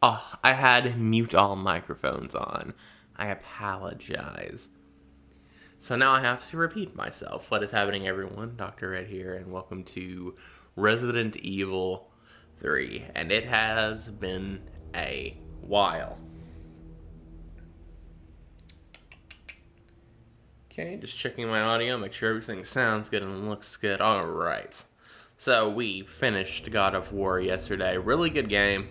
Oh, I had mute all microphones on. I apologize. So now I have to repeat myself. What is happening, everyone? Dr. Red here, and welcome to Resident Evil 3. And it has been a while. Okay, just checking my audio, make sure everything sounds good and looks good. Alright. So we finished God of War yesterday. Really good game.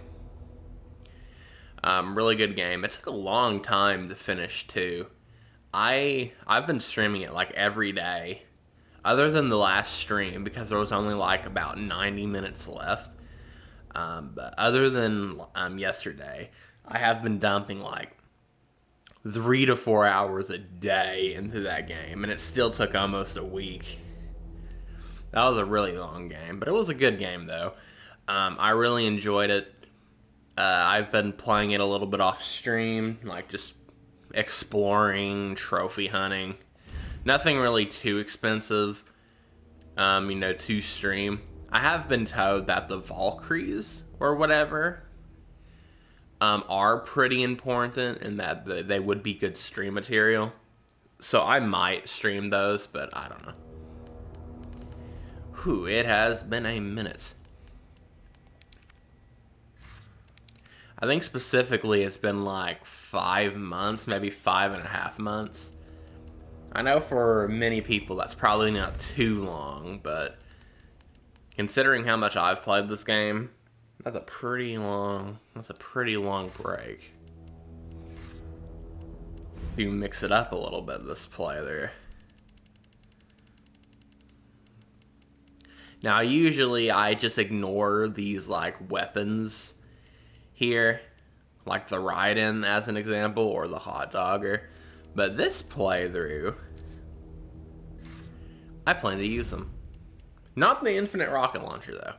Really good game. It took a long time to finish too. I've been streaming it like every day, other than the last stream because there was only like about 90 minutes left. But other than yesterday, I have been dumping like 3 to 4 hours a day into that game, and it still took almost a week. That was a really long game, but it was a good game though. I really enjoyed it. I've been playing it a little bit off stream, like just exploring, trophy hunting. Nothing really too expensive, to stream. I have been told that the Valkyries or whatever are pretty important and that they would be good stream material. So I might stream those, but I don't know. Whew, it has been a minute. I think specifically it's been like 5 months, maybe 5.5 months. I know for many people that's probably not too long, but considering how much I've played this game, that's a pretty long break. You mix it up a little bit this playthrough. Now usually I just ignore these like weapons here, like the Raiden as an example, or the hot dogger. But this playthrough, I plan to use them. Not the infinite rocket launcher though.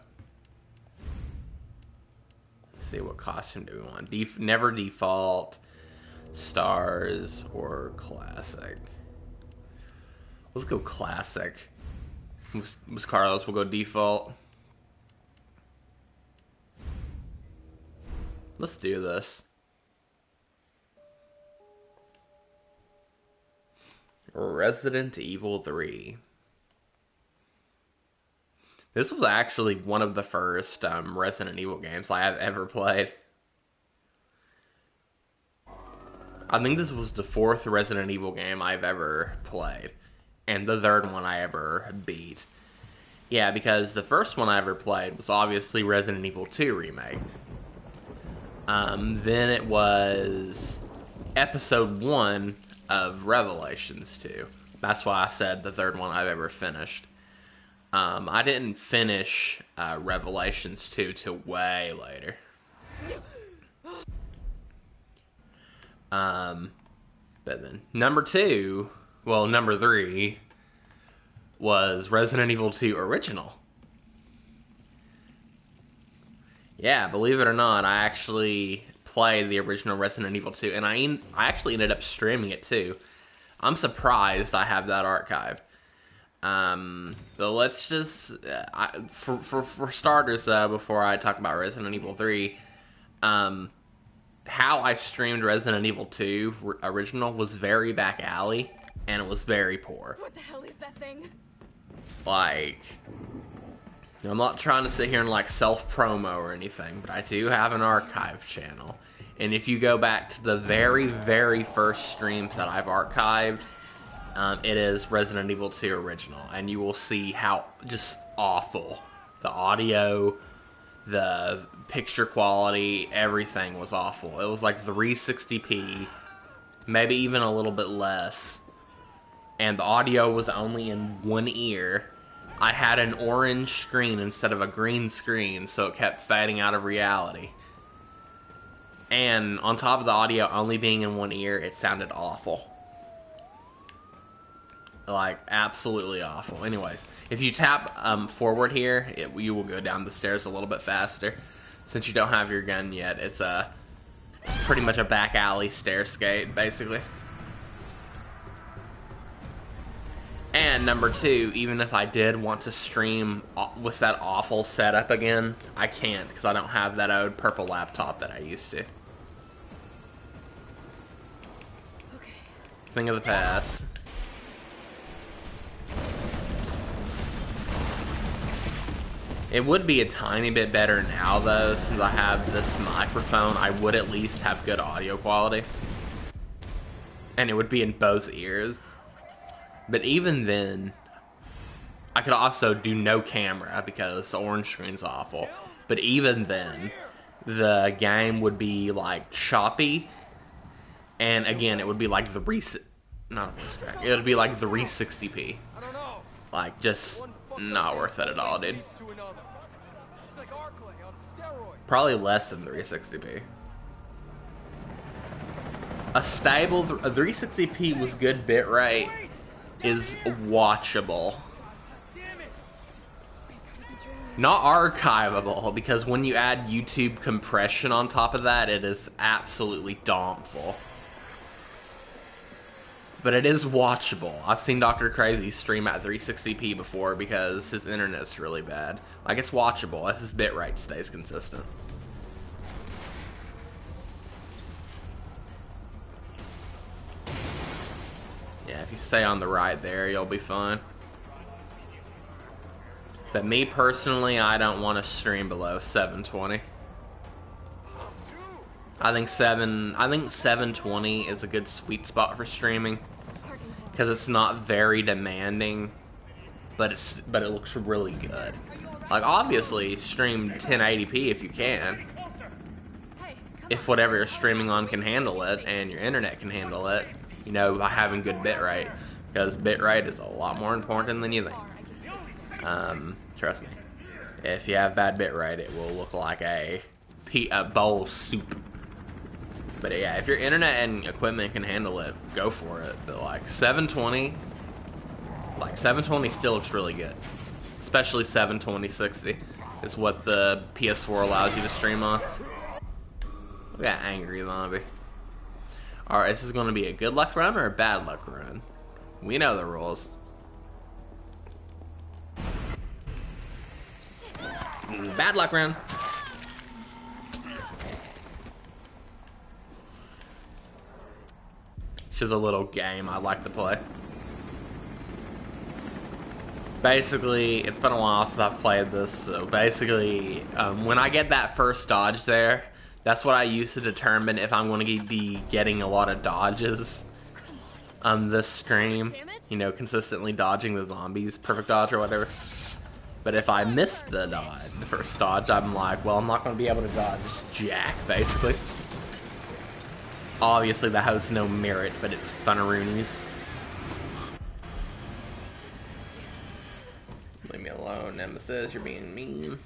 Let's see, what costume do we want? Never default, stars, or classic. Let's go classic. Miss Carlos will go default. Let's do this. Resident Evil 3. This was actually one of the first Resident Evil games I have ever played. I think this was the fourth Resident Evil game I've ever played, and the third one I ever beat. Yeah, because the first one I ever played was obviously Resident Evil 2 Remake. Then it was episode 1 of Revelations 2. That's why I said the third one I've ever finished. I didn't finish Revelations 2 till way later. But then number 3 was Resident Evil 2 Original. Yeah, believe it or not, I actually played the original Resident Evil 2, and I actually ended up streaming it too. I'm surprised I have that archived. So let's just, for starters though, before I talk about Resident Evil 3, how I streamed Resident Evil 2 original was very back alley, and it was very poor. What the hell is that thing? Like, I'm not trying to sit here and like self-promo or anything, but I do have an archive channel. And if you go back to the very, very first streams that I've archived, it is Resident Evil 2 Original. And you will see how just awful the audio, the picture quality, everything was awful. It was like 360p, maybe even a little bit less. And the audio was only in one ear. I had an orange screen instead of a green screen, so it kept fading out of reality. And on top of the audio only being in one ear, it sounded awful. Like, absolutely awful. Anyways, if you tap forward here, you will go down the stairs a little bit faster. Since you don't have your gun yet, it's pretty much a back alley stair skate, basically. And And number two, even if I did want to stream with that awful setup again, I can't because I don't have that old purple laptop that I used to. Okay. Thing of the past. It would be a tiny bit better now though, since I have this microphone. I would at least have good audio quality. And it would be in both ears. But even then, I could also do no camera because the orange screen's awful. But even then, the game would be like choppy. And again, it would be like the it would be like the 360p. Like, just not worth it at all, dude. Probably less than 360p. A stable 360p with good bitrate is watchable. Not archivable, because when you add YouTube compression on top of that, it is absolutely dompful. But it is watchable. I've seen Dr. Crazy stream at 360p before because his internet's really bad. Like, it's watchable as his bitrate stays consistent. Yeah, if you stay on the right there, you'll be fine. But me personally, I don't want to stream below 720. I think 720 is a good sweet spot for streaming because it's not very demanding, but it looks really good. Like, obviously stream 1080p if you can. If whatever you're streaming on can handle it and your internet can handle it, you know, by having good bitrate, because bitrate is a lot more important than you think. Trust me. If you have bad bitrate, it will look like a bowl of soup. But yeah, if your internet and equipment can handle it, go for it. But like 720 still looks really good. Especially 720/60 is what the PS4 allows you to stream on. Look at Angry Zombie. Alright, this is going to be a good luck run or a bad luck run? We know the rules. Bad luck run. It's just a little game I like to play. Basically, it's been a while since I've played this, so basically, when I get that first dodge there, that's what I use to determine if I'm going to be getting a lot of dodges on this stream. You know, consistently dodging the zombies, perfect dodge or whatever. But if I miss the first dodge, I'm like, well, I'm not going to be able to dodge jack, basically. Obviously, that has no merit, but it's funneroonies. Leave me alone, Nemesis. You're being mean.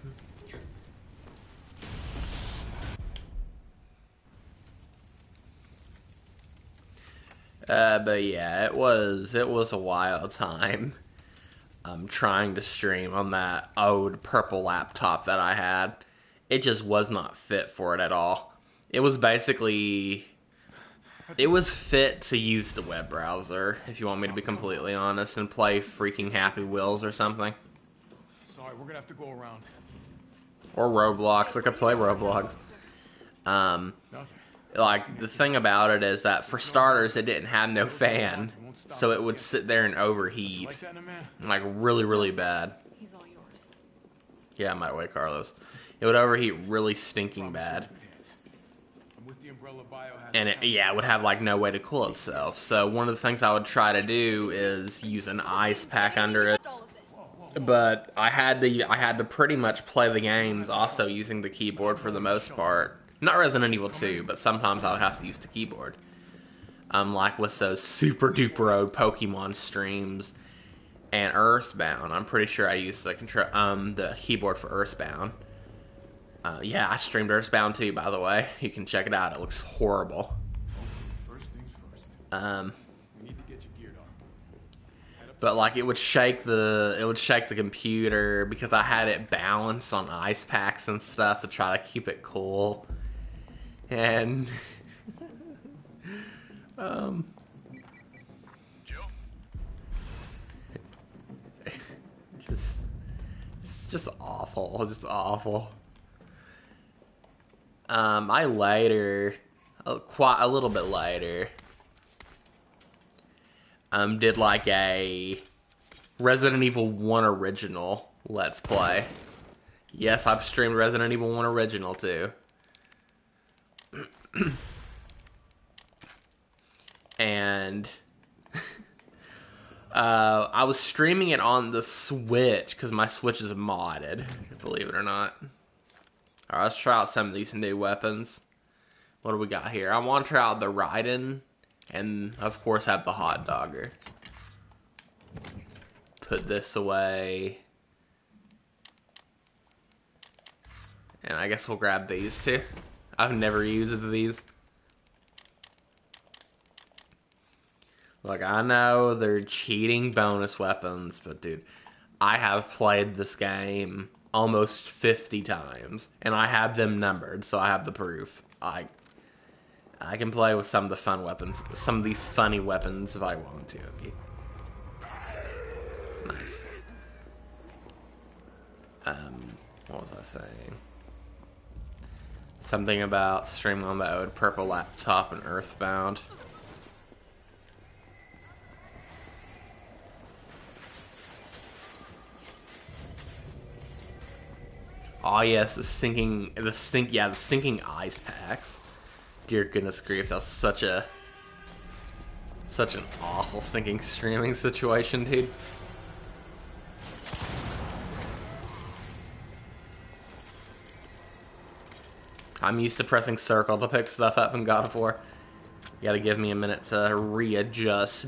But yeah, it was a wild time. Trying to stream on that old purple laptop that I had. It just was not fit for it at all. It was basically... It was fit to use the web browser, if you want me to be completely honest, and play freaking Happy Wheels or something. Sorry, we're gonna have to go around. Or Roblox. I could play Roblox. Like, the thing about it is that, for starters, it didn't have no fan, so it would sit there and overheat. Like, really, really bad. He's all yours. Yeah, my way, Carlos. It would overheat really stinking bad. And it would have, like, no way to cool itself. So one of the things I would try to do is use an ice pack under it. But I had to pretty much play the games also using the keyboard for the most part. Not Resident Evil 2, but sometimes I would have to use the keyboard. Like with those super duper old Pokemon streams and Earthbound. I'm pretty sure I used the keyboard for Earthbound. Yeah, I streamed Earthbound too, by the way. You can check it out. It looks horrible. First things first. We need to get you geared up. But like it would shake the computer because I had it balanced on ice packs and stuff to try to keep it cool. And Jill? just awful. Just awful. I later, quite a little bit later, did like a Resident Evil 1 original Let's Play. Yes, I've streamed Resident Evil 1 original too. And I was streaming it on the Switch because my Switch is modded, believe it or not. Alright, let's try out some of these new weapons. What do we got here? I want to try out the Raiden, and of course have the Hot Dogger. Put this away. And I guess we'll grab these two. I've never used these. Look, I know they're cheating bonus weapons, but dude, I have played this game almost 50 times, and I have them numbered, so I have the proof. I can play with some of the fun weapons, some of these funny weapons if I want to. Okay. Nice. What was I saying? Something about streaming on the old purple laptop and Earthbound. Oh yes, the stinking ice packs. Dear goodness grief, that's such an awful stinking streaming situation, dude. I'm used to pressing circle to pick stuff up in God of War. You gotta give me a minute to readjust.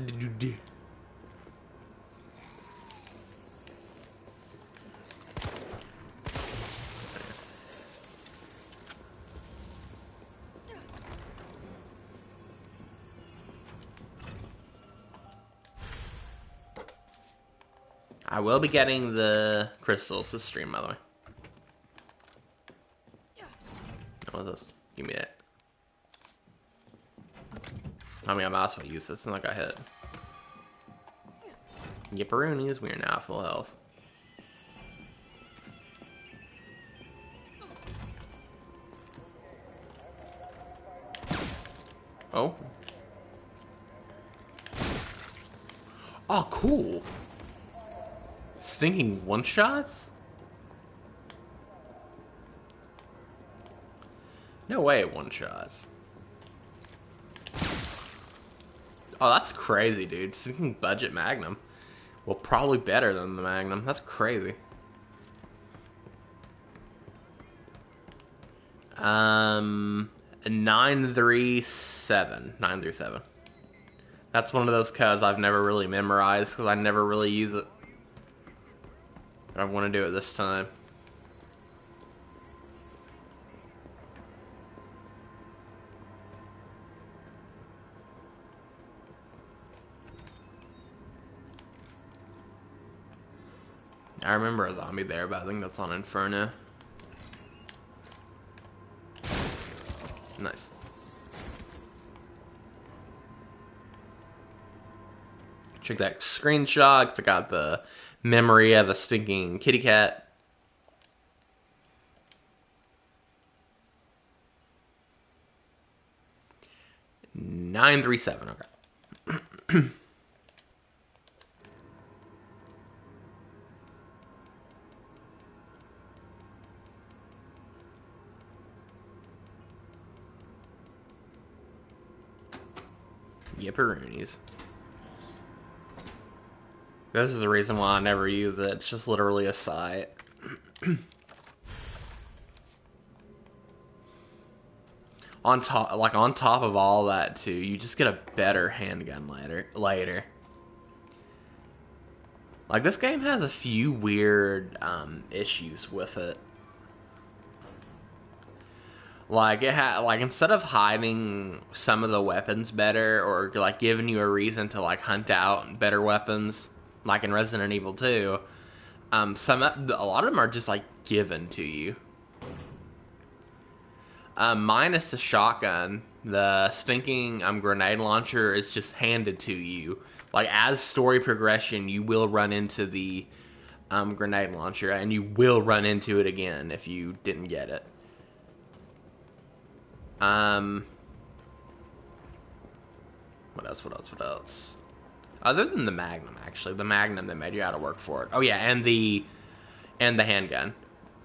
I will be getting the crystals this stream, by the way. What is this? Give me that. I mean, I might as well use this. It's not like I hit. Yipperoonies, we are now full health. Oh. Oh, cool. Stinking one-shots? No way it one-shots. Oh, that's crazy, dude. Stinking budget Magnum. Well, probably better than the Magnum. That's crazy. 937. 937. That's one of those codes I've never really memorized because I never really use it. But I want to do it this time. I remember a zombie there, but I think that's on Inferno. Nice. Check that screenshot. I got the memory of a stinking kitty cat. $937. Okay. Yipperoonies. This is the reason why I never use it. It's just literally a site. on top of all that too, you just get a better handgun later. Like, this game has a few weird issues with it. Like, instead of hiding some of the weapons better, or like giving you a reason to like hunt out better weapons, like in Resident Evil 2, a lot of them are just like given to you. Minus the shotgun, the stinking grenade launcher is just handed to you. Like, as story progression, you will run into the grenade launcher, and you will run into it again if you didn't get it. What else? What else? Other than the Magnum, actually, the Magnum that made you gotta work for it. Oh yeah, and the handgun.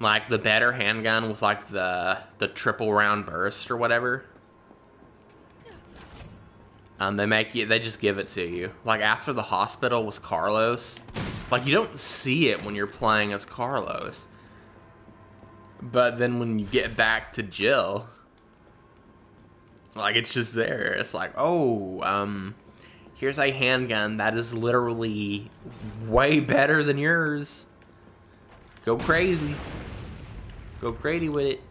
Like the better handgun was like the triple round burst or whatever. They just give it to you. Like after the hospital was Carlos. Like you don't see it when you're playing as Carlos. But then when you get back to Jill, like it's just there. It's like, oh, here's a handgun that is literally way better than yours. Go crazy. Go crazy with it.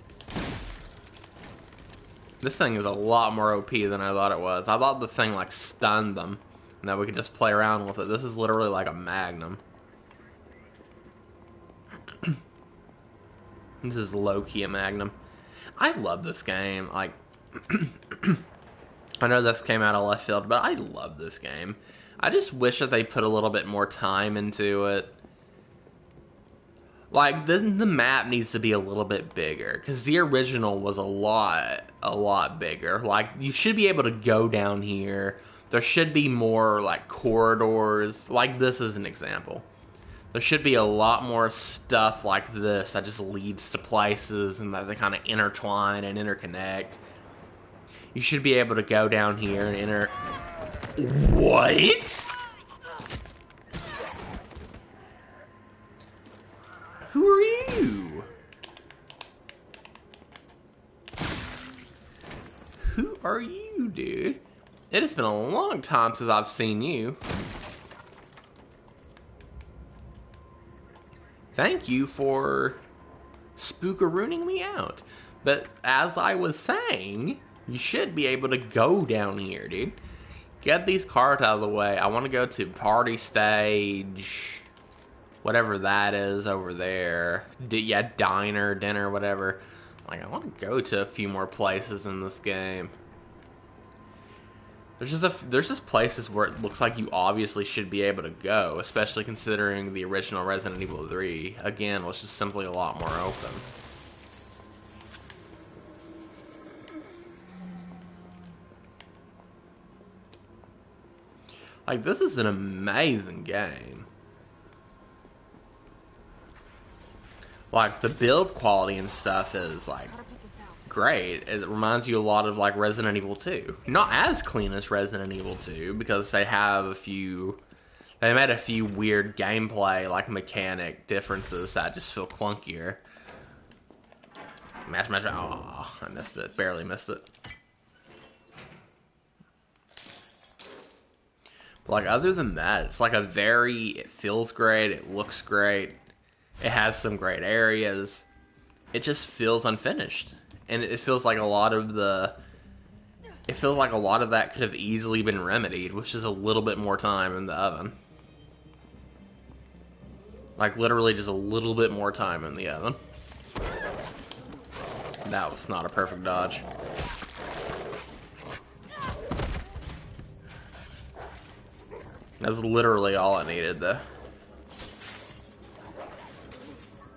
This thing is a lot more OP than I thought it was. I thought the thing like stunned them and that we could just play around with it. This is literally like a Magnum. This is low-key a Magnum. I love this game. Like, I know this came out of left field, but I love this game. I just wish that they put a little bit more time into it. Like, the map needs to be a little bit bigger, because the original was a lot bigger. Like, you should be able to go down here. There should be more, like, corridors. Like, this is an example. There should be a lot more stuff like this that just leads to places and that they kind of intertwine and interconnect. You should be able to go down here and What? Who are you? Who are you, dude? It has been a long time since I've seen you. Thank you for spookarooning me out. But as I was saying, you should be able to go down here, dude. Get these cards out of the way. I want to go to party stage, whatever that is over there. Yeah, diner, dinner, whatever. Like, I want to go to a few more places in this game. There's just places where it looks like you obviously should be able to go, especially considering the original Resident Evil 3, again, was just simply a lot more open. Like, this is an amazing game. Like, the build quality and stuff is, like, great. It reminds you a lot of like Resident Evil 2. Not as clean as Resident Evil 2 because they made a few weird gameplay like mechanic differences that just feel clunkier. Mash. Oh, I missed it. Barely missed it. But like other than that, it's like it feels great, it looks great, it has some great areas. It just feels unfinished. And it feels like a lot of that could have easily been remedied, which is a little bit more time in the oven. Like, literally just a little bit more time in the oven. That was not a perfect dodge. That's literally all I needed, though.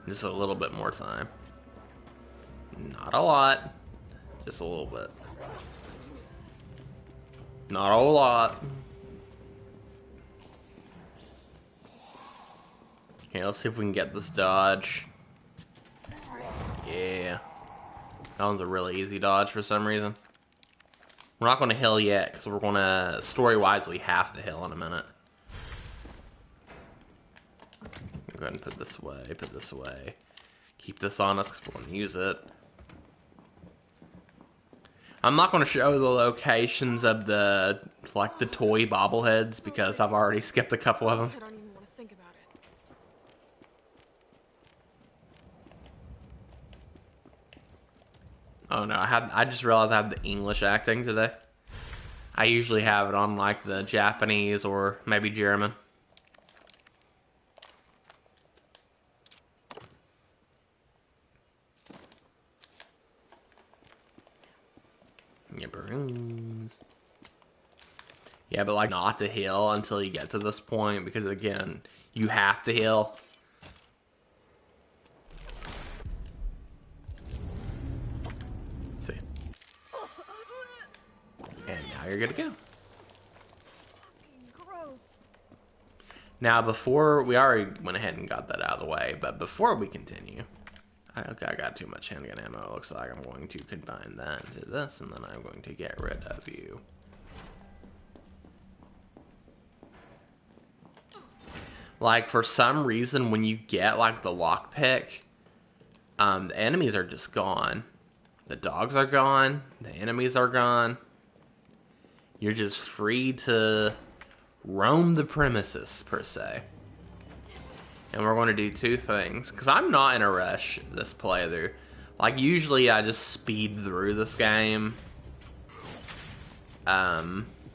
Just a little bit more time. Not a lot. Just a little bit. Not a whole lot. Okay, let's see if we can get this dodge. Yeah. That one's a really easy dodge for some reason. We're not going to heal yet, because we're going to, story-wise, we have to heal in a minute. Go ahead and put this away, Keep this on us, because we're going to use it. I'm not going to show the locations of the toy bobbleheads, because I've already skipped a couple of them. I don't even want to think about it. Oh no, I just realized I have the English acting today. I usually have it on like the Japanese or maybe German. Yeah, but like not to heal until you get to this point because again, you have to heal. you're good to go. Fucking gross. Now, before we already went ahead and got that out of the way, but before we continue, okay, I got too much handgun ammo. It looks like I'm going to combine that into this, and then I'm going to get rid of you. Like, for some reason, when you get, like, the lockpick, the enemies are just gone. The dogs are gone. The enemies are gone. You're just free to roam the premises, per se. And we're going to do two things. Because I'm not in a rush this playthrough. Like, usually I just speed through this game.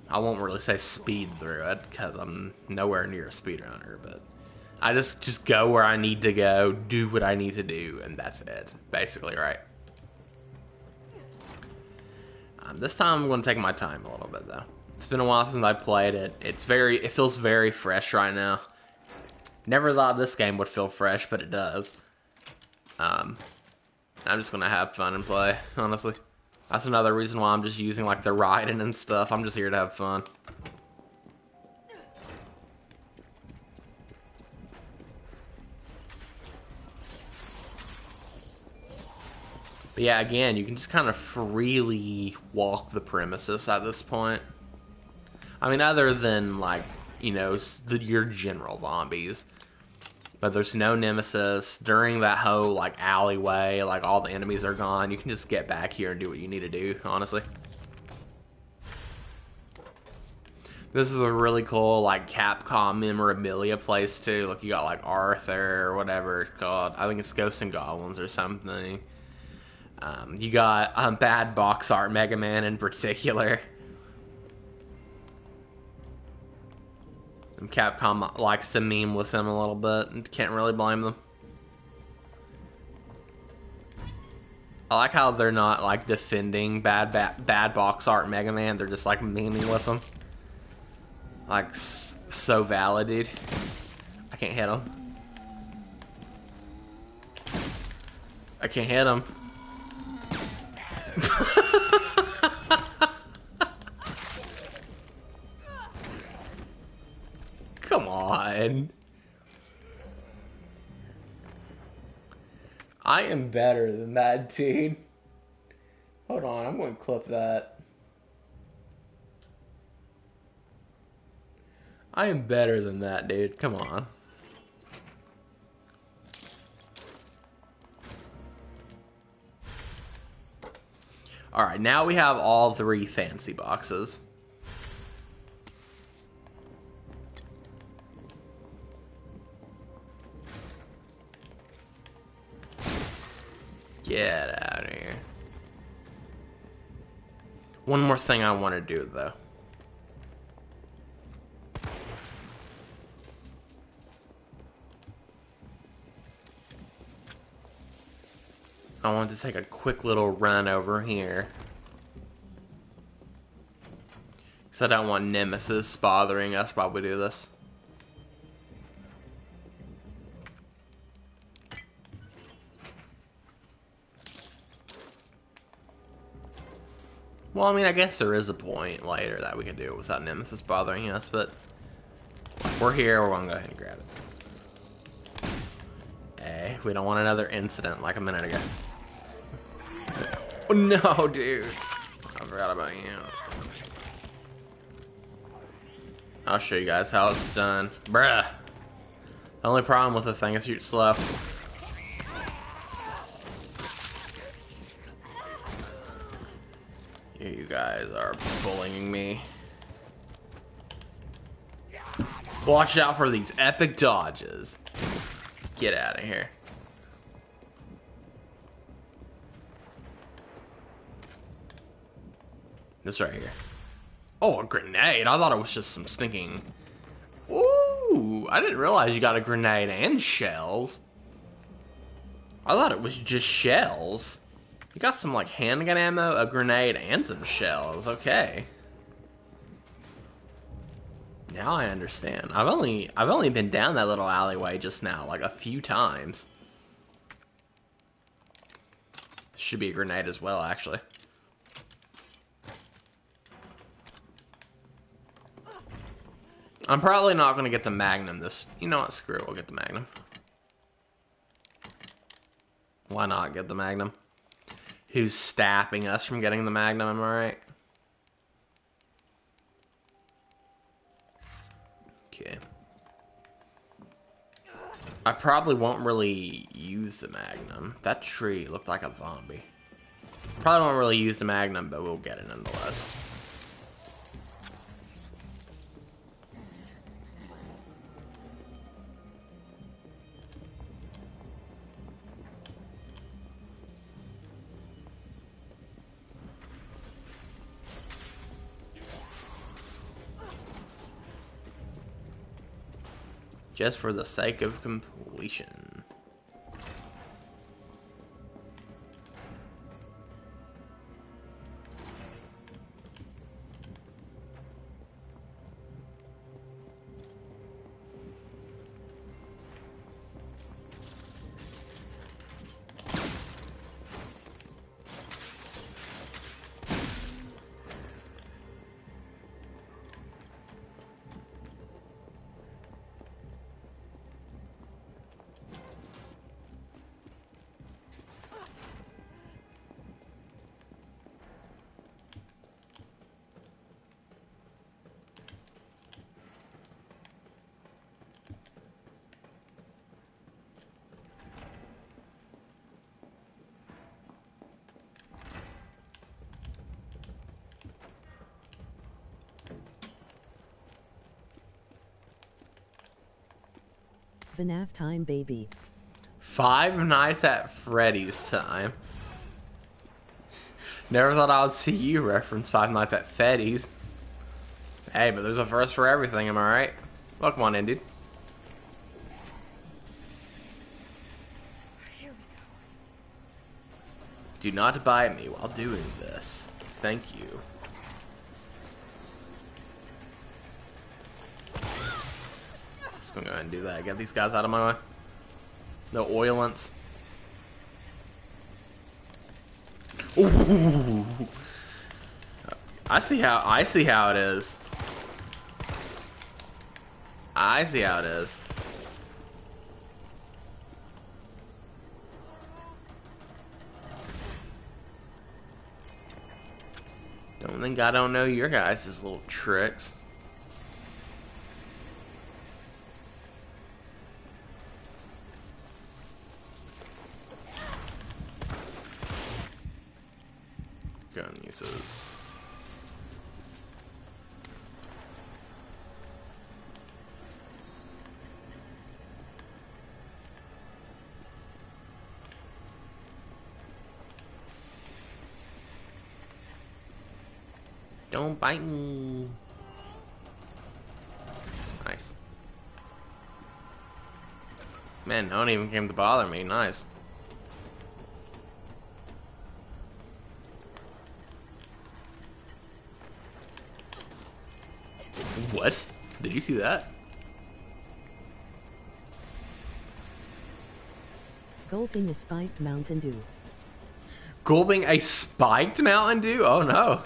I won't really say speed through it, because I'm nowhere near a speedrunner, but I just go where I need to go, do what I need to do, and that's it. Basically, right? This time I'm going to take my time a little bit, though. It's been a while since I played it. It feels very fresh right now. Never thought this game would feel fresh, but it does. I'm just going to have fun and play, honestly. That's another reason why I'm just using, like, the riding and stuff. I'm just here to have fun. But yeah, again, you can just kind of freely walk the premises at this point. I mean, other than, like, you know, your general zombies. But there's no nemesis. During that whole, like, alleyway, like, all the enemies are gone. You can just get back here and do what you need to do, honestly. This is a really cool, like, Capcom memorabilia place, too. Like, you got, like, Arthur or whatever it's called. I think it's Ghosts and Goblins or something. You got bad box art Mega Man in particular. And Capcom likes to meme with them a little bit, and can't really blame them. I like how they're not, like, defending bad box art Mega Man. They're just, like, memeing with them. Like, so valid, dude. I can't hit him. I can't hit him. Come on. I am better than that, dude. Hold on, I'm going to clip that. I am better than that, dude. Come on. Alright, now we have all 3 fancy boxes. Get out of here. One more thing I want to do, though. I want to take a quick little run over here. Because I don't want Nemesis bothering us while we do this. Well, I mean, I guess there is a point later that we can do it without Nemesis bothering us, but we're here, we're gonna go ahead and grab it. Hey, we don't want another incident like a minute ago. Oh, no, dude. I forgot about you. I'll show you guys how it's done. Bruh. The only problem with the thing is shoot slow. You guys are bullying me. Watch out for these epic dodges. Get out of here. This right here. Oh, a grenade. I thought it was just some stinking... Ooh, I didn't realize you got a grenade and shells. I thought it was just shells. You got some, like, handgun ammo, a grenade, and some shells. Okay. Now I understand. I've only been down that little alleyway just now, like, a few times. Should be a grenade as well, actually. I'm probably not going to get the Magnum this... You know what? Screw it. We'll get the Magnum. Why not get the Magnum? Who's stopping us from getting the Magnum, am I right? Okay. I probably won't really use the Magnum. That tree looked like a zombie. Probably won't really use the Magnum, but we'll get it nonetheless. Just for the sake of completion. FNAF time, baby. Five Nights at Freddy's time. Never thought I would see you reference Five Nights at Freddy's. Hey, but there's a first for everything, am I right? Welcome on in, dude. Here we go. Do not bite me while doing this. Thank you. Just gonna go ahead and do that. Get these guys out of my way. The oilants. Ooh. I see how it is. I see how it is. Don't think I don't know your guys' little tricks. Gun uses. Don't bite me. Nice. Man, no one even came to bother me. Nice. What? Did you see that? Gulping a spiked Mountain Dew. Gulping a spiked Mountain Dew? Oh no.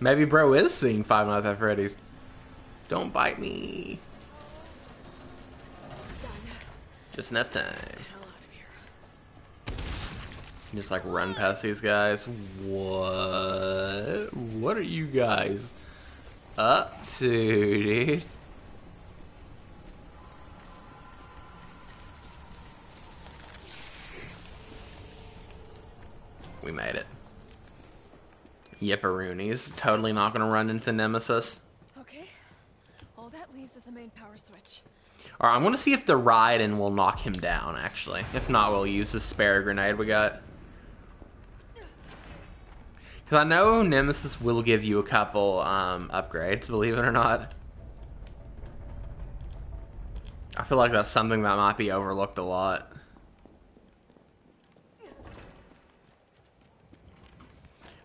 Maybe bro is seeing Five Nights at Freddy's. Don't bite me. Just enough time. Just like run past these guys. What? What are you guys up to, dude? We made it. Yipperoonies. Totally not gonna run into Nemesis. Okay. All that leaves is the main power switch. Alright, I'm gonna see if the Raiden will knock him down, actually. If not, we'll use the spare grenade we got. Because I know Nemesis will give you a couple upgrades, believe it or not. I feel like that's something that might be overlooked a lot.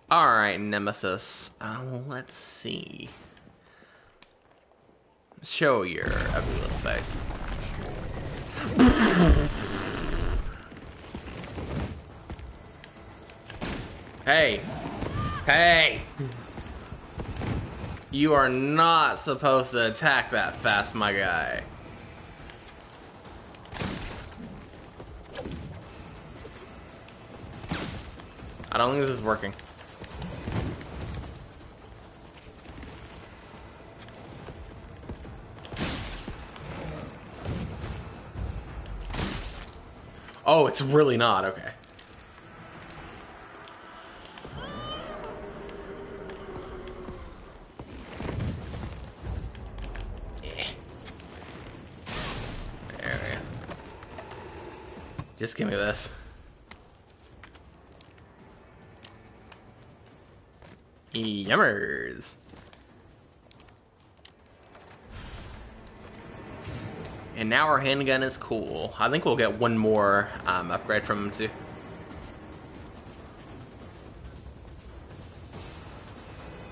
Alright, Nemesis. Let's see. Show your ugly little face. Hey! Hey! You are not supposed to attack that fast, my guy. I don't think this is working. Oh, it's really not. Okay. There we go. Just give me this. Yummers. And now our handgun is cool. I think we'll get one more upgrade from him too.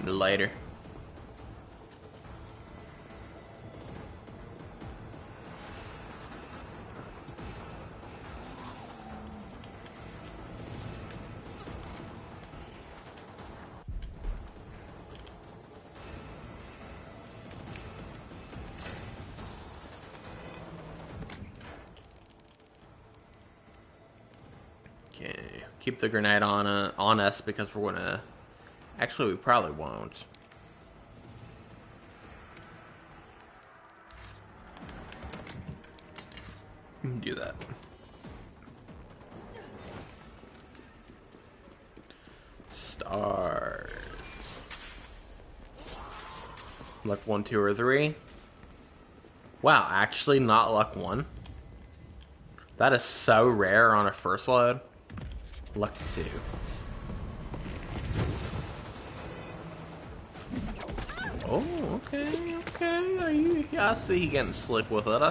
Later. Okay, keep the grenade on us because we're gonna. Actually, we probably won't. Do that. Start. Luck 1, 2, or 3. Wow, actually not luck 1. That is so rare on a first load. Luck 2. Oh, okay, okay. I see you getting slick with it.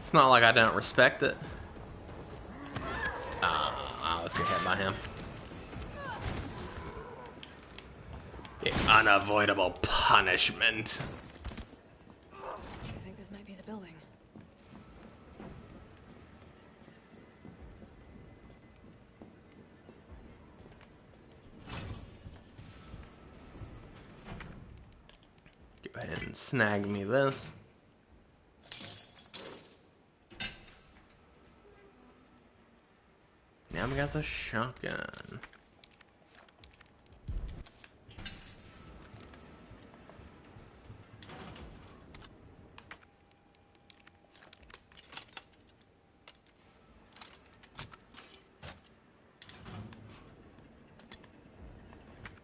It's not like I don't respect it. I was gonna hit by him. The unavoidable punishment. I think this might be the building. Go ahead and snag me this. Now we got the shotgun.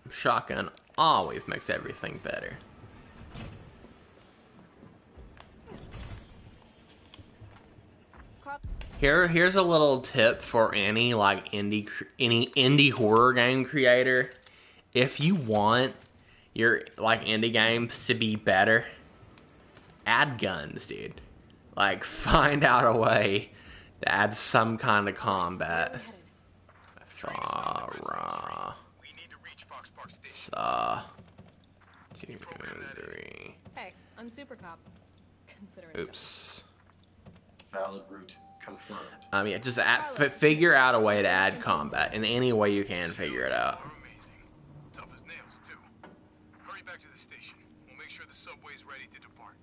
Shotgun always makes everything better. Here's a little tip for any indie horror game creator. If you want your indie games to be better, add guns, dude. Like, find out a way to add some kind of combat. Two, three. Hey, I'm Super Cop. Considering. Oops. Valid route confirmed. Yeah, just figure out a way to add combat in any way you can. Figure it out. Amazing. Tough as nails, too. Hurry back to the station. We'll make sure the subway's ready to depart.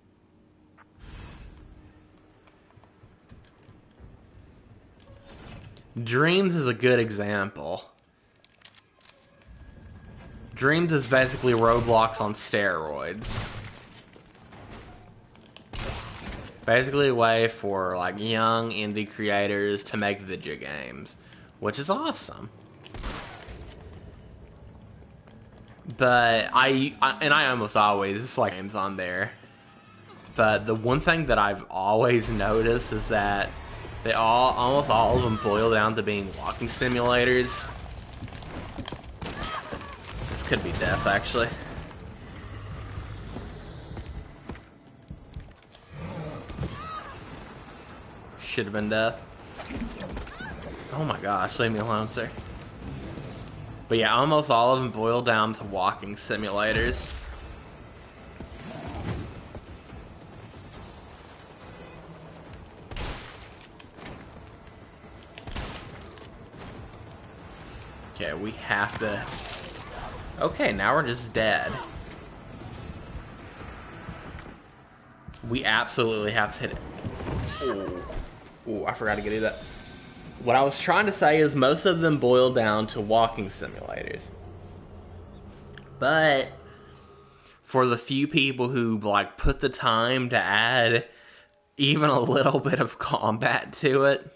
Dreams is a good example. Dreams is basically Roblox on steroids. Basically a way for young indie creators to make video games, which is awesome. But I almost always games on there. But the one thing that I've always noticed is that almost all of them boil down to being walking simulators. This could be death, actually. Should have been death. Oh my gosh, leave me alone, sir. But yeah, almost all of them boil down to walking simulators. Okay, we have to... Okay, now we're just dead. We absolutely have to hit it. Ooh, I forgot to do that. What I was trying to say is most of them boil down to walking simulators. But for the few people who like put the time to add even a little bit of combat to it,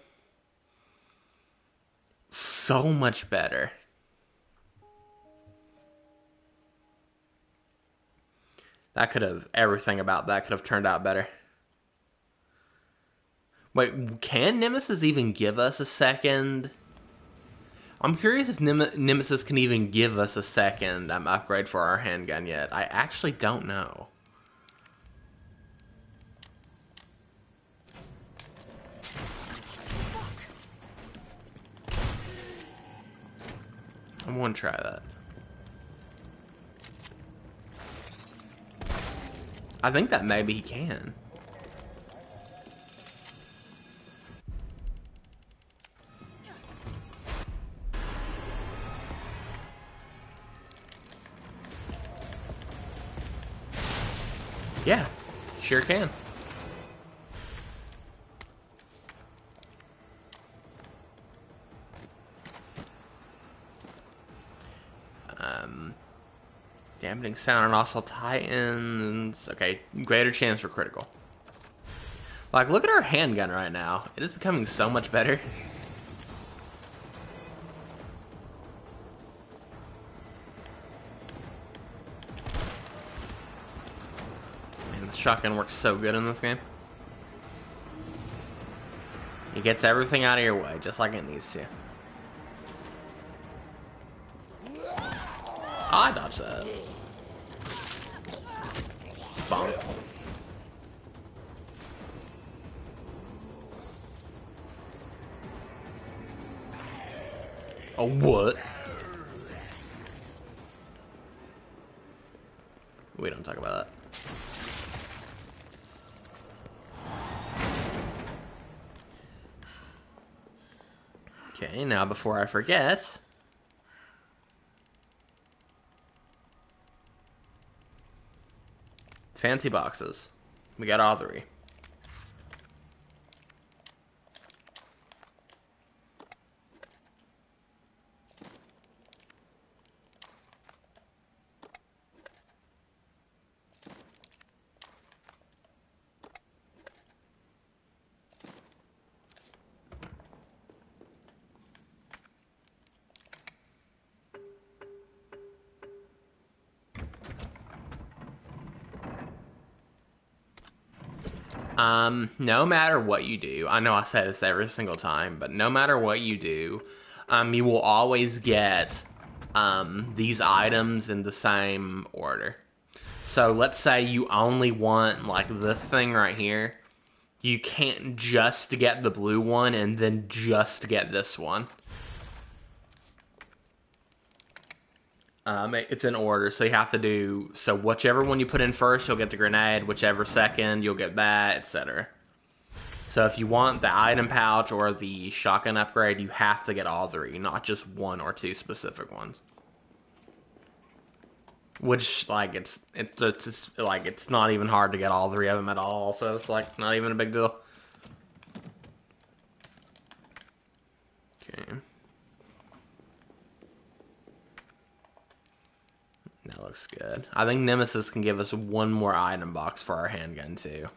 so much better. That could have, everything about that could have turned out better. Wait, can Nemesis even give us a second? I'm curious if Nemesis can even give us a second upgrade for our handgun yet. I actually don't know. I'm gonna try that. I think that maybe he can. Yeah, sure can. Dampening sound and also Titans. Okay, greater chance for critical. Like, look at our handgun right now. It is becoming so much better. Man, the shotgun works so good in this game. It gets everything out of your way, just like it needs to. Oh, I dodged that. Bonk. Oh, what? We don't talk about that. Okay, now before I forget... Fancy boxes. We got all three. No matter what you do, I know I say this every single time, but no matter what you do, you will always get, these items in the same order. So let's say you only want, like, this thing right here. You can't just get the blue one and then just get this one. It's in order, so you have to do... So whichever one you put in first, you'll get the grenade. Whichever second, you'll get that, etc. So if you want the item pouch or the shotgun upgrade, you have to get all three, not just one or two specific ones. Which, like, it's like, it's not even hard to get all three of them at all, so it's, like, not even a big deal. Okay. That looks good. I think Nemesis can give us one more item box for our handgun, too.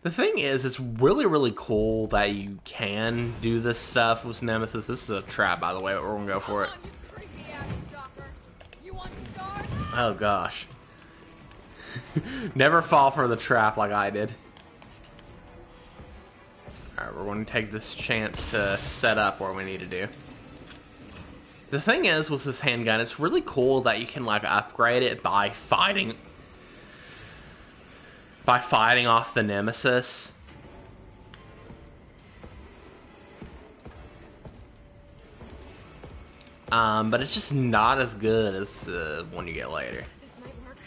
The thing is, it's really, really cool that you can do this stuff with Nemesis. This is a trap, by the way, but we're gonna go for it. Oh, gosh. Never fall for the trap like I did. Alright, we're going to take this chance to set up what we need to do. The thing is, with this handgun, it's really cool that you can, like, upgrade it by fighting off the Nemesis. But it's just not as good as the one you get later. This might work.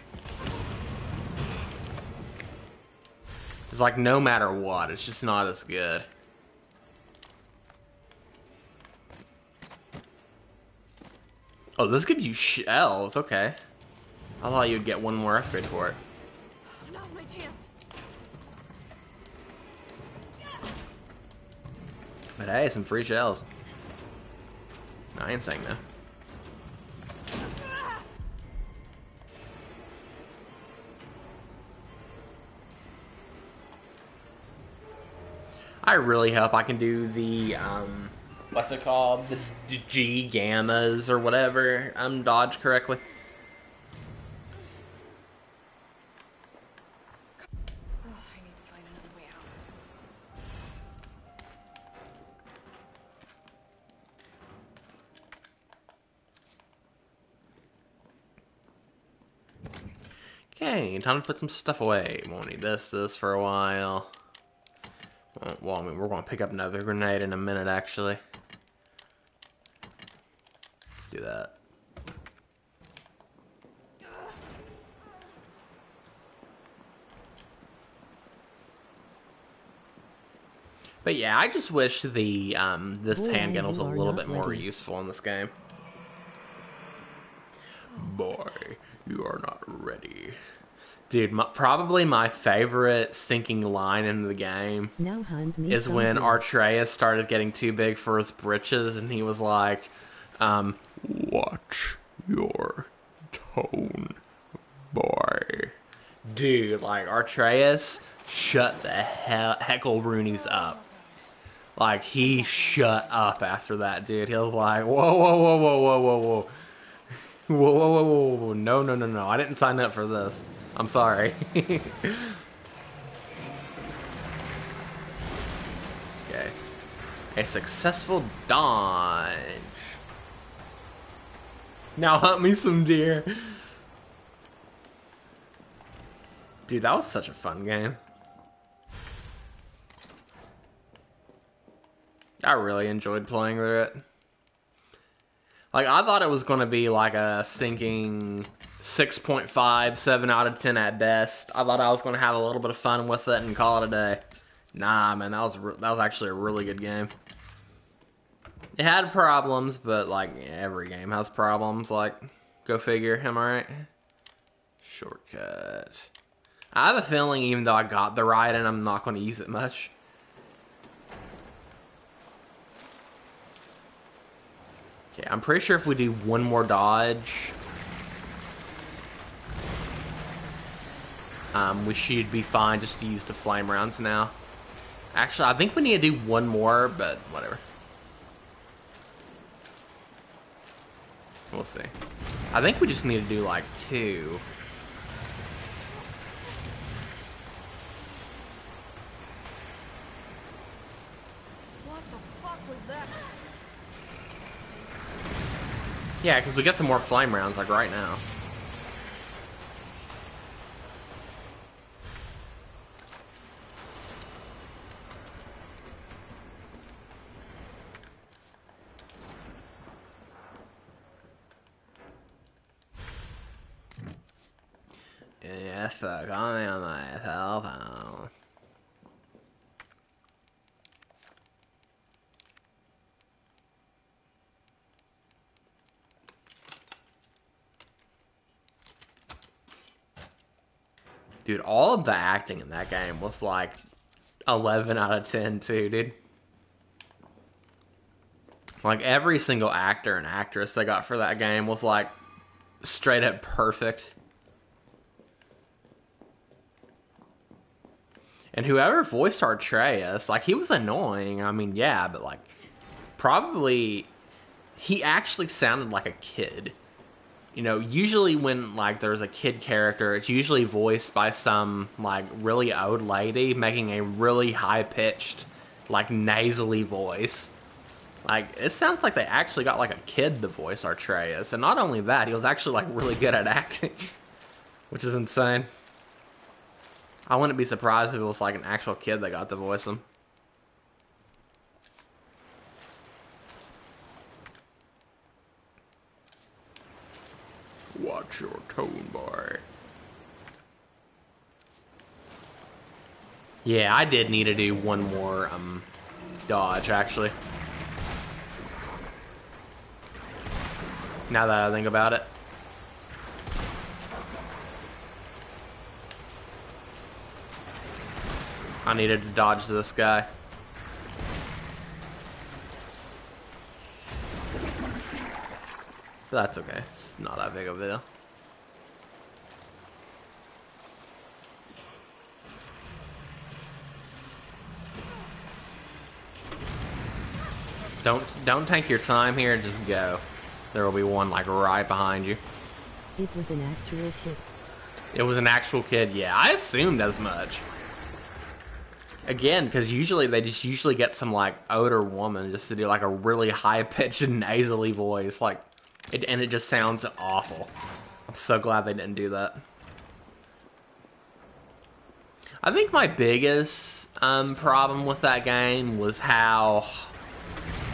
It's like, no matter what, it's just not as good. Oh, this gives you shells. Okay. I thought you'd get one more upgrade for it. Now's my chance. But hey, some free shells. No, I ain't saying no. I really hope I can do the, what's it called? The G gammas or whatever. Dodge correctly. Oh, I need to find another way out. Okay, time to put some stuff away. Won't need this for a while. Well, I mean, we're going to pick up another grenade in a minute, actually. Do that. But yeah, I just wish the this Boy, handgun was a you are little not bit more ready. useful in this game. Boy, you are not ready. Dude, probably my favorite sinking line in the game Now hand me is some when here. Atreus started getting too big for his britches, and he was like, watch your tone, boy. Dude, like, Atreus shut the heckle Roonies up. Like, he shut up after that, dude. He was like, whoa, whoa, whoa, whoa, whoa, whoa, whoa. Whoa, whoa, whoa, whoa, whoa. No, no, no, no. I didn't sign up for this. I'm sorry. Okay. A successful dodge. Now hunt me some deer. Dude, that was such a fun game. I really enjoyed playing through it. Like, I thought it was going to be like a stinking 6.5, 7 out of 10 at best. I thought I was going to have a little bit of fun with it and call it a day. Nah, man, that was actually a really good game. It had problems, but like every game has problems. Like, go figure. Am I right? Shortcut. I have a feeling, even though I got the right, and I'm not going to use it much. Okay, I'm pretty sure if we do one more dodge, we should be fine just to use the flame rounds now. Actually, I think we need to do one more, but whatever. We'll see. I think we just need to do like 2. What the fuck was that? Yeah, because we get some more flame rounds like right now. Yes, I got me on my cell phone. Dude, all of the acting in that game was like 11 out of 10 too, dude. Like every single actor and actress they got for that game was like straight up perfect. And whoever voiced Atreus, like, he was annoying. I mean, yeah, but like, probably he actually sounded like a kid. You know, usually when like there's a kid character, it's usually voiced by some like really old lady making a really high pitched, like nasally voice. Like, it sounds like they actually got like a kid to voice Atreus, and not only that, he was actually like really good at acting, which is insane. I wouldn't be surprised if it was like an actual kid that got to voice him. Watch your tone, boy. Yeah, I did need to do one more dodge, actually. Now that I think about it. I needed to dodge this guy. But that's okay. It's not that big of a deal. Don't take your time here, just go. There will be one like right behind you. It was an actual kid. It was an actual kid, yeah. I assumed as much. Again, because usually they just usually get some like older woman just to do like a really high pitched nasally voice, like and it just sounds awful. I'm so glad they didn't do that. I think my biggest problem with that game was how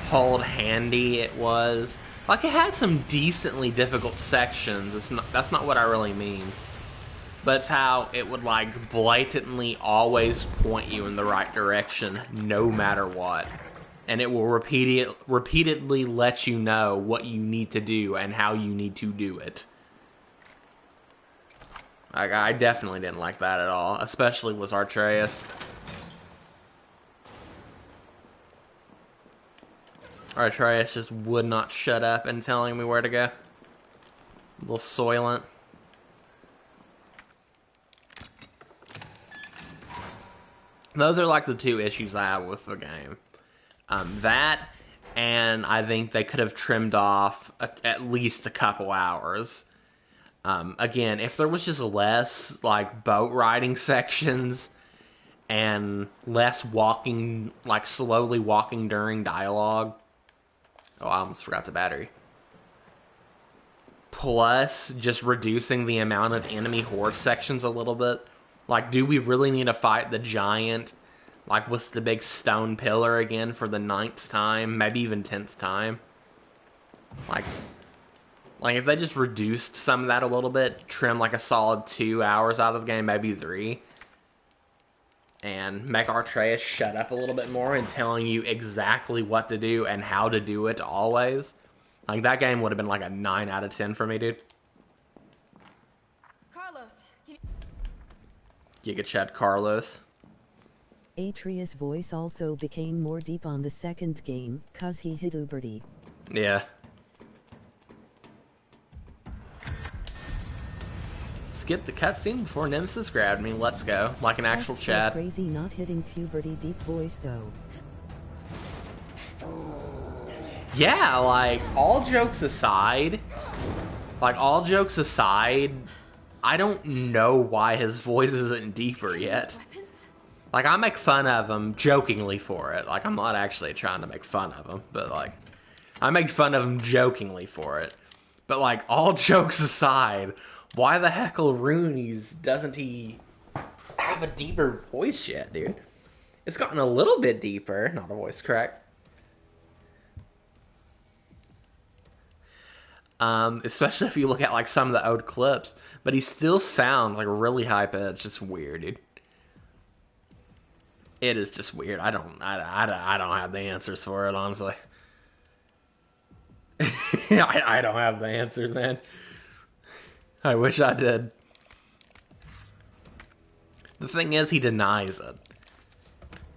hold handy it was. Like, it had some decently difficult sections. That's not what I really mean. But it's how it would, like, blatantly always point you in the right direction, no matter what. And it will repeatedly let you know what you need to do and how you need to do it. Like, I definitely didn't like that at all, especially with Atreus. Atreus just would not shut up and telling me where to go. A little soylent. Those are like the two issues I have with the game. That, and I think they could have trimmed off at least a couple hours. Again, if there was just less like boat riding sections and less walking, like slowly walking during dialogue. Oh, I almost forgot the battery. Plus, just reducing the amount of enemy horde sections a little bit. Like, do we really need to fight the giant, like, with the big stone pillar again for the 9th time? Maybe even 10th time? Like, if they just reduced some of that a little bit, trim, like, a solid 2 hours out of the game, maybe 3, and make Atreus shut up a little bit more and telling you exactly what to do and how to do it always. Like, that game would have been like a 9 out of 10 for me, dude. Carlos, Giga Chad Carlos. Atreus' voice also became more deep on the second game, cause he hit Uberty. Yeah. Skip the cutscene before Nemesis grabbed me. Let's go. Like an actual That's so Chad. crazy not hitting puberty deep voice though. Yeah, like, all jokes aside, I don't know why his voice isn't deeper yet. weapons? Like, I make fun of him jokingly for it. Like, I'm not actually trying to make fun of him, but, like, I make fun of him jokingly for it. But, like, all jokes aside, why the heck Rooney's doesn't he have a deeper voice yet, dude? It's gotten a little bit deeper, not a voice crack. Especially if you look at, like, some of the old clips. But he still sounds, like, really high-pitched. It's weird, dude. It is just weird. I don't have the answers for it, honestly. I don't have the answers, man. I wish I did. The thing is, he denies it.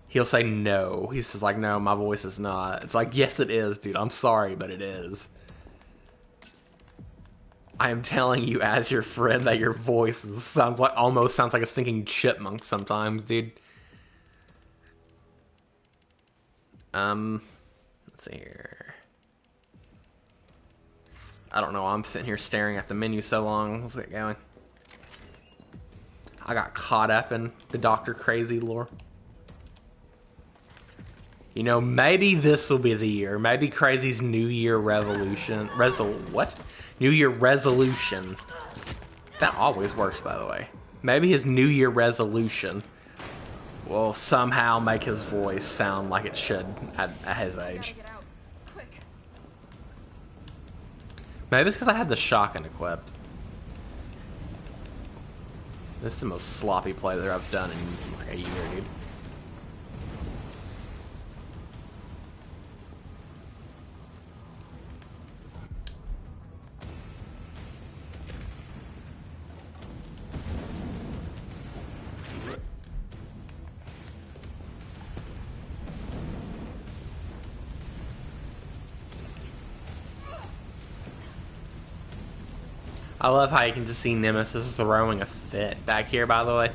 He'll say no. He says, like, no, my voice is not. It's like, yes, it is, dude. I'm sorry, but it is. I am telling you as your friend that your voice almost sounds like a stinking chipmunk sometimes, dude. Let's see here. I don't know, I'm sitting here staring at the menu so long. Let's get going. I got caught up in the Dr. Crazy lore. You know, maybe this will be the year. Maybe Crazy's New Year revolution. New Year resolution. That always works, by the way. Maybe his New Year resolution will somehow make his voice sound like it should at his age. Get out. Quick. Maybe it's because I had the shotgun equipped. This is the most sloppy play that I've done in like a year, dude. I love how you can just see Nemesis throwing a fit back here, by the way.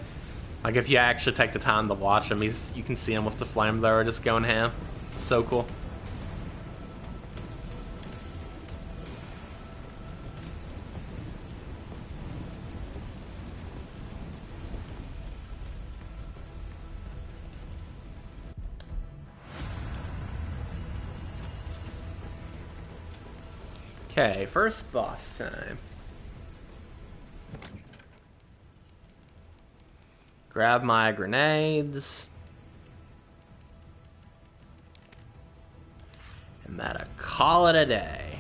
Like, if you actually take the time to watch him, you can see him with the flamethrower just going ham. So cool. Okay, first boss time. Grab my grenades. And that'll call it a day.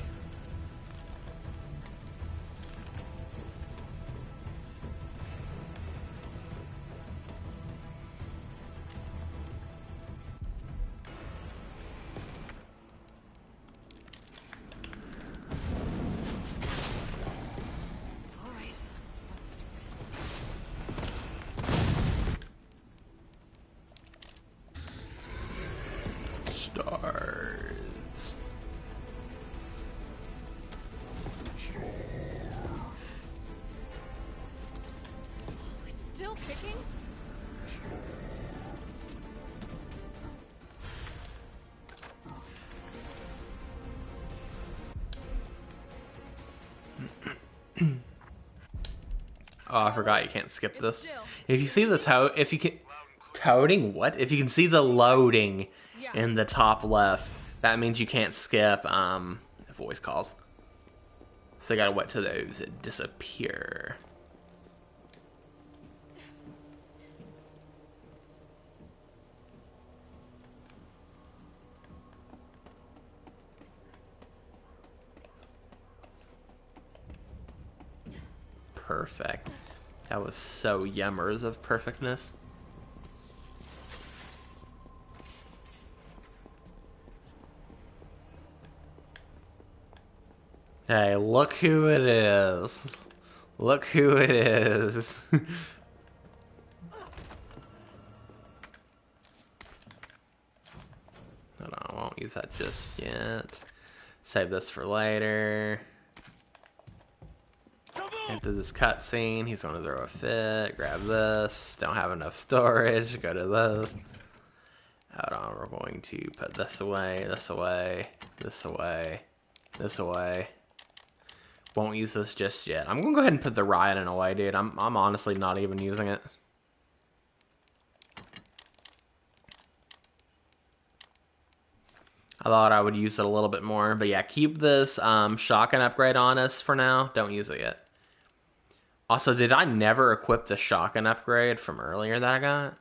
Stars. It's still kicking? Oh, I forgot you can't skip It's this. still. If you see the if you can toading what? If you can see the loading Yeah. in the top left, that means you can't skip voice calls. So you gotta wait till those disappear. Perfect. That was so yummers of perfectness. Hey, look who it is. Look who it is. Hold on, I won't use that just yet. Save this for later. Into this cutscene, he's gonna throw a fit. Grab this. Don't have enough storage. Go to this. Hold on, we're going to put this away, this away, this away, this away. Won't use this just yet. I'm gonna go ahead and put the Raiden away, dude. I'm honestly not even using it. I thought I would use it a little bit more, but yeah, keep this shotgun upgrade on us for now. Don't use it yet. Also, did I never equip the shotgun upgrade from earlier that I got?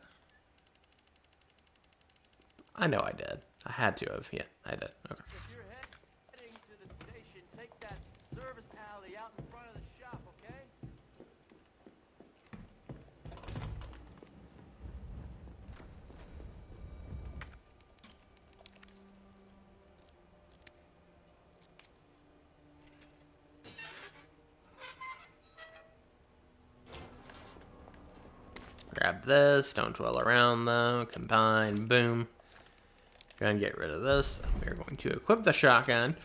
I know I did. I had to have. Yeah, I did. Okay. If you're heading to the station, take that service alley out in front of the shop, okay? Grab this. Don't dwell around though. Combine. Boom. Gonna get rid of this. We're going to equip the shotgun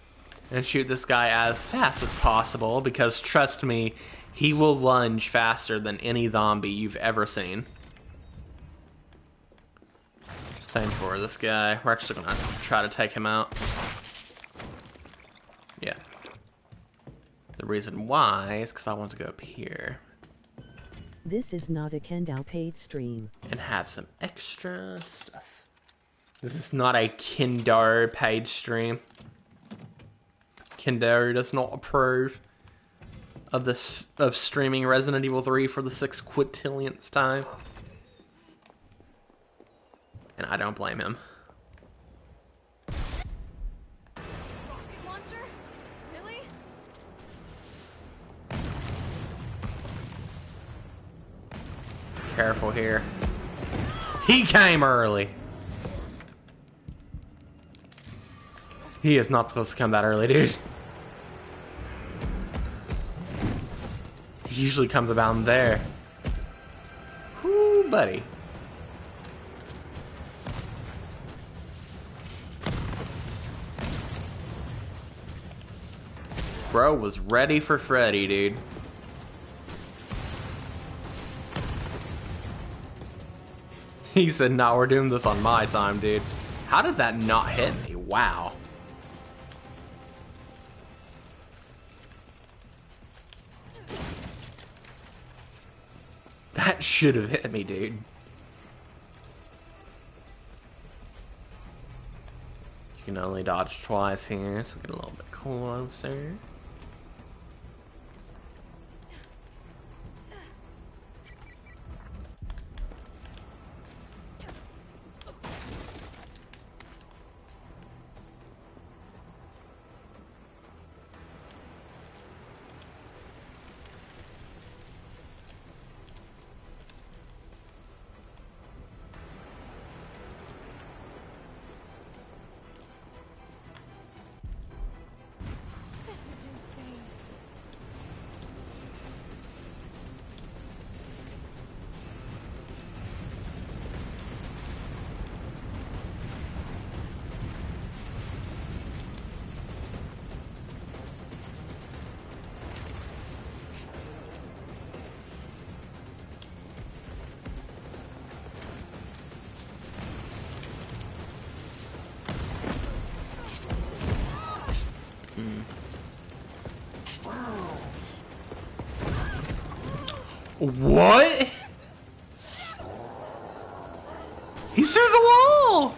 and shoot this guy as fast as possible because trust me, he will lunge faster than any zombie you've ever seen. Same for this guy. We're actually gonna try to take him out. Yeah. The reason why is because I want to go up here This is not a Kendall paid stream. and have some extra stuff. This is not a Kindar paid stream. Kindar does not approve of this of streaming Resident Evil 3 for the 6 quintillionth time. And I don't blame him. Rocket launcher? Really? Careful here. He came early. He is not supposed to come that early, dude. He usually comes about there. Whoo, buddy. Bro was ready for Freddy, dude. He said, "No, we're doing this on my time, dude." How did that not hit me? Wow. That should have hit me, dude. You can only dodge twice here, so get a little bit closer. This is insane. What? He's through the wall!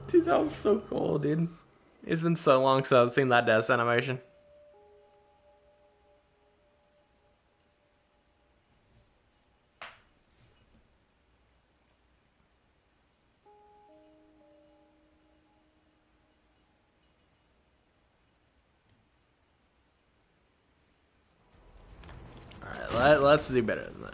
Dude, that was so cool, dude. It's been so long since I've seen that death animation. Alright, let's do better than that.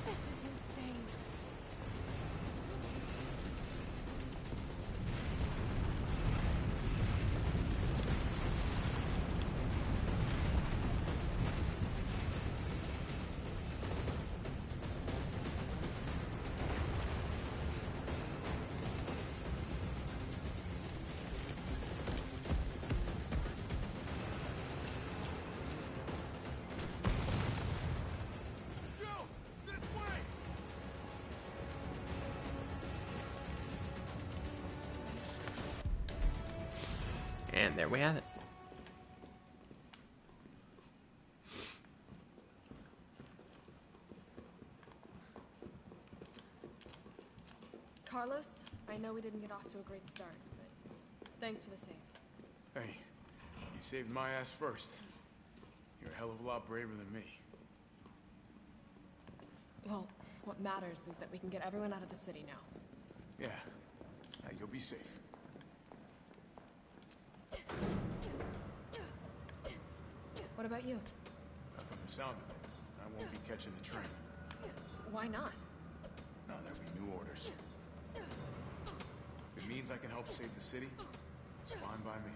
This is insane. Joe, this way! And there we have it. Carlos, I know we didn't get off to a great start, but thanks for the save. Hey, you saved my ass first. You're a hell of a lot braver than me. Well, what matters is that we can get everyone out of the city now. Yeah. Now you'll be safe. What about you? From the sound of it, I won't be catching the train. Why not? No, there'll be new orders. If it means I can help save the city, it's fine by me.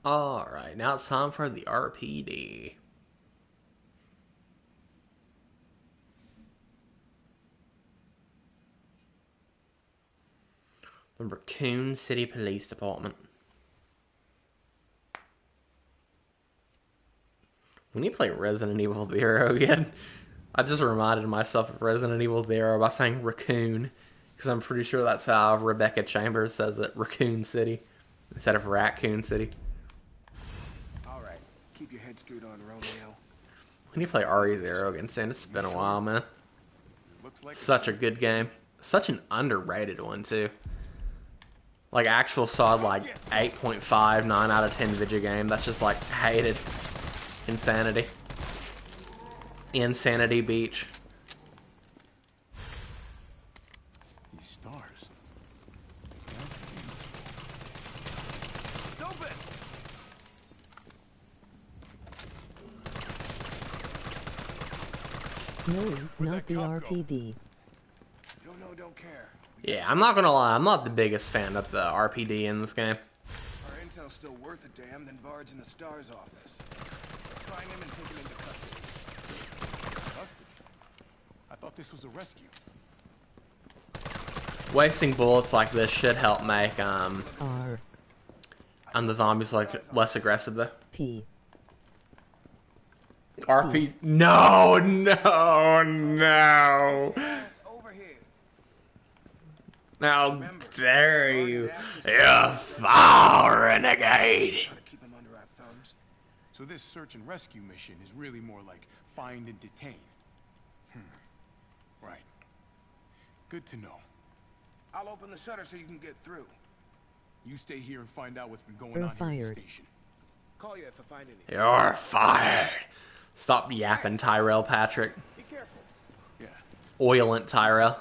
Alright, now it's time for the RPD. The Raccoon City Police Department. We need to play Resident Evil Zero again. I just reminded myself of Resident Evil Zero by saying Raccoon, because I'm pretty sure that's how Rebecca Chambers says it, Raccoon City, instead of Raccoon City. Alright, keep your head screwed on, Romeo. We need to play RE0 again soon. It's been a while, man. Looks like Such a good game. Such an underrated one, too. Like, actual solid, like, 8.5, 9 out of 10 video game. That's just, like, hated. Insanity. Insanity Beach. these stars. Open! No, not the RPD. Don't know, don't care. Yeah, I'm not gonna lie, I'm not the biggest fan of the RPD in this game. Our intel's still worth a damn than Bard's in the STARS office. Find him and take him into custody. Custody? I thought this was a rescue. Wasting bullets like this should help make R. the zombies like less aggressive though. P. RP. No, no, no. Over here. How dare you? You foul renegade. Try to keep him under our thumbs. So this search and rescue mission is really more like find and detain. Right. Good to know. I'll open the shutter so you can get through. You stay here and find out what's been going You're on here at fired. the station. Call you if I find anything. You're fired. Stop yapping, Tyrell Patrick. Be careful. Yeah. Oilant Tyrell.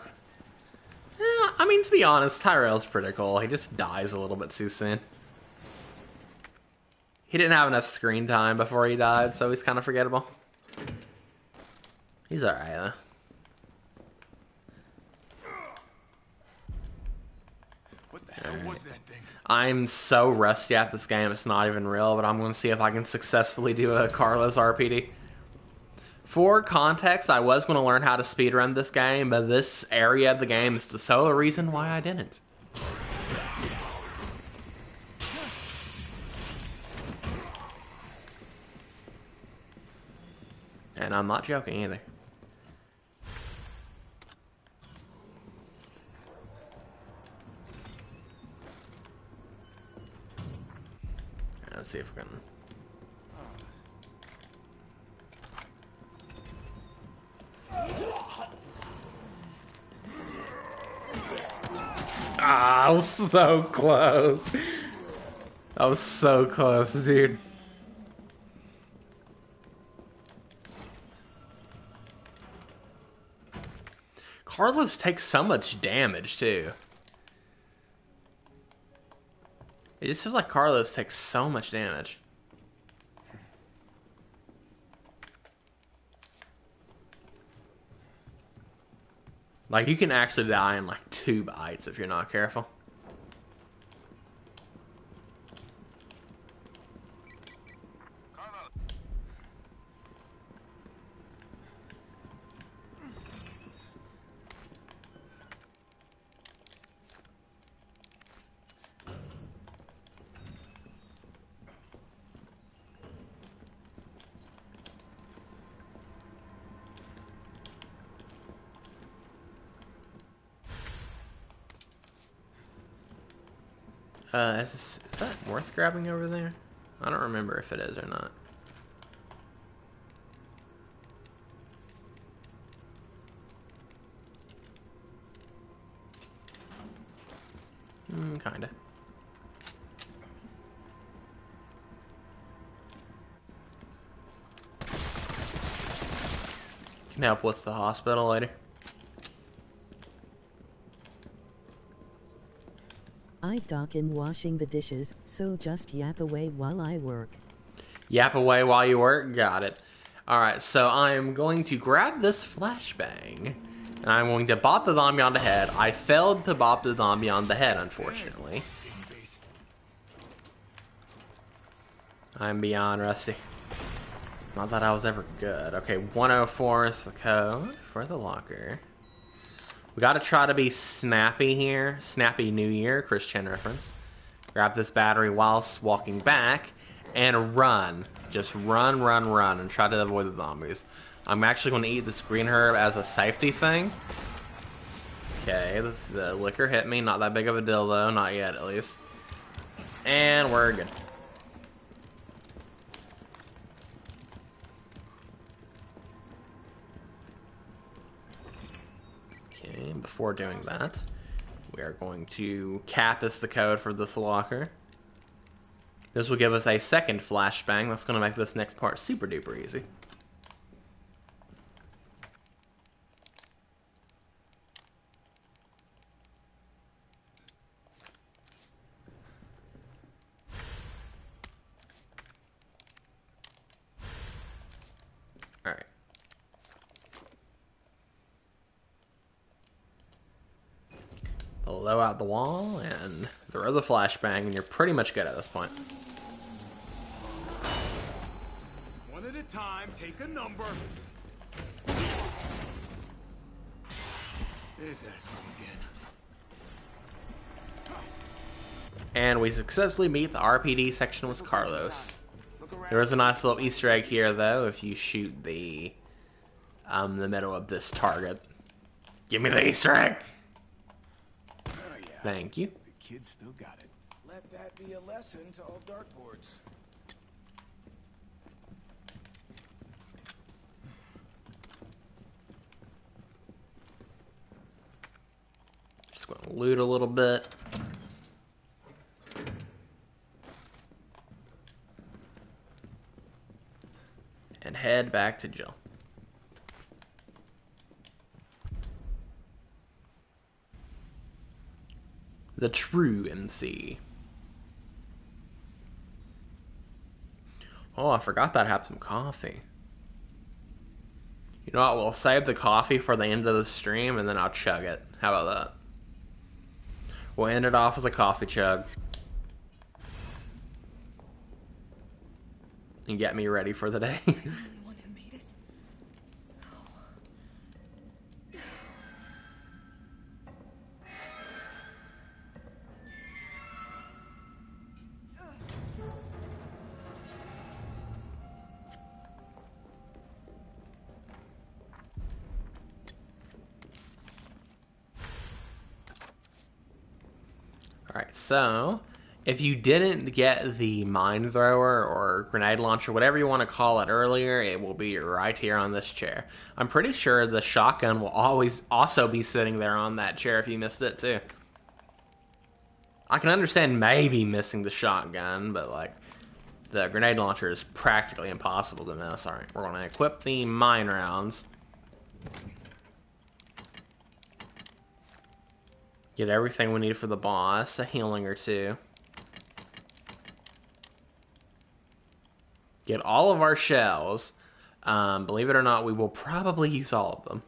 Yeah, I mean, to be honest, Tyrell's pretty cool. He just dies a little bit too soon. He didn't have enough screen time before he died, so he's kind of forgettable. He's alright, though. What the hell was that thing? I'm so rusty at this game, it's not even real, but I'm going to see if I can successfully do a Carlos RPD. For context, I was going to learn how to speedrun this game, but this area of the game is the sole reason why I didn't. And I'm not joking either. Let's see if we can... Ah, I was so close. I was so close, dude. Carlos takes so much damage, too. It just feels like Carlos takes so much damage. Like, you can actually die in, like, 2 bites if you're not careful. Is that worth grabbing over there? I don't remember if it is or not. Kinda. Can help with the hospital later. I dock in washing the dishes, so just yap away while I work. Yap away while you work? Got it. Alright, so I'm going to grab this flashbang. And I'm going to bop the zombie on the head. I failed to bop the zombie on the head, unfortunately. I'm beyond rusty. Not that I was ever good. Okay, 104 is the code for the locker. We gotta try to be snappy here. Snappy New Year, Chris Chen reference. Grab this battery whilst walking back and run. Just run, run, run, and try to avoid the zombies. I'm actually going to eat this green herb as a safety thing. Okay, the liquor hit me. Not that big of a deal though, not yet at least. And we're good. Okay, before doing that, we are going to Capus the code for this locker. This will give us a second flashbang. That's going to make this next part super duper easy. Alright. blow out the wall and throw the flashbang, and you're pretty much good at this point. One at a time, take a number. There's asshole again. And we successfully meet the RPD section with Carlos. There is a nice little Easter egg here, though, if you shoot the middle of this target. Give me the Easter egg! Oh, yeah. Thank you. The kid still got it. Let that be a lesson to all dartboards. Just going to loot a little bit. And head back to Jill. The true MC. Oh, I forgot that I have some coffee. You know what? We'll save the coffee for the end of the stream and then I'll chug it. How about that? We'll end it off with a coffee chug. And get me ready for the day. I'm the only one who made it. Alright, so if you didn't get the mine thrower or grenade launcher, whatever you want to call it earlier, it will be right here on this chair. I'm pretty sure the shotgun will always also be sitting there on that chair if you missed it too. I can understand maybe missing the shotgun, but like the grenade launcher is practically impossible to miss. Alright, we're going to equip the mine rounds. Get everything we need for the boss, a healing or two. Get all of our shells. Believe it or not, we will probably use all of them.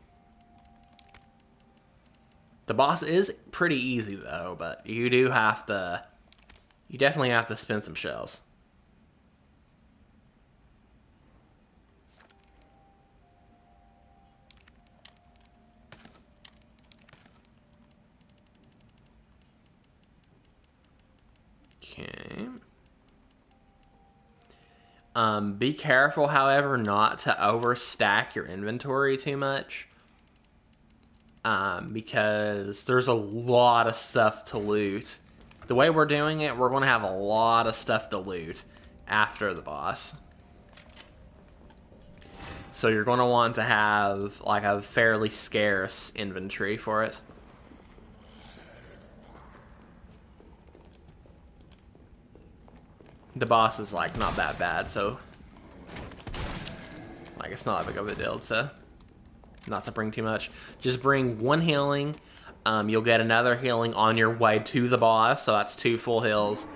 The boss is pretty easy though, but you definitely have to spend some shells. Okay. Be careful, however, not to overstack your inventory too much. Because there's a lot of stuff to loot. The way we're doing it, we're going to have a lot of stuff to loot after the boss. So you're going to want to have like a fairly scarce inventory for it. The boss is like not that bad, so like it's not that big of a deal to not to bring too much. Just bring one healing. You'll get another healing on your way to the boss, so that's 2 full heals.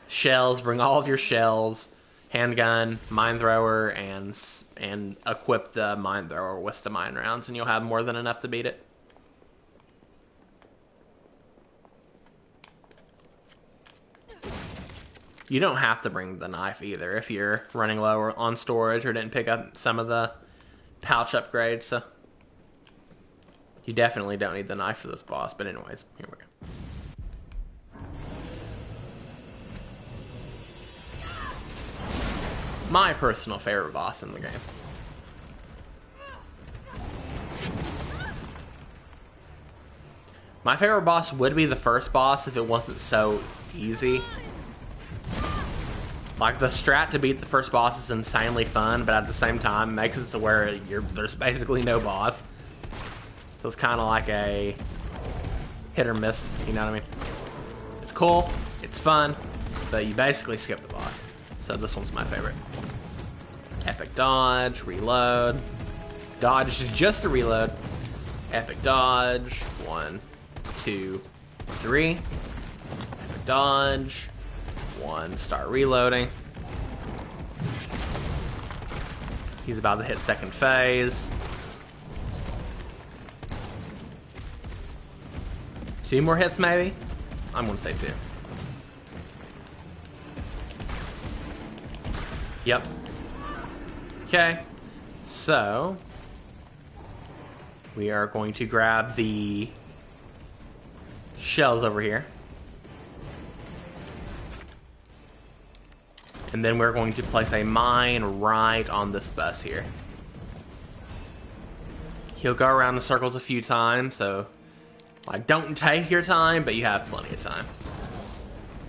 Shells, bring all of your shells, handgun, mine thrower, and equip the mine thrower with the mine rounds, and you'll have more than enough to beat it. You don't have to bring the knife either if you're running low on storage or didn't pick up some of the pouch upgrades, so you definitely don't need the knife for this boss. But anyways, here we go. My personal favorite boss in the game. My favorite boss would be the first boss if it wasn't so easy. Like, the strat to beat the first boss is insanely fun, but at the same time makes it to where there's basically no boss. So it's kind of like a hit or miss, you know what I mean? It's cool, it's fun, but you basically skip the boss. So this one's my favorite. Epic dodge, reload. Dodge is just a reload. Epic dodge, 1, 2, 3. Epic dodge. 1, start reloading. He's about to hit second phase. 2 more hits, maybe? I'm gonna say 2. Yep. Okay. So, we are going to grab the shells over here. And then we're going to place a mine right on this bus here. He'll go around in circles a few times, so like don't take your time, but you have plenty of time.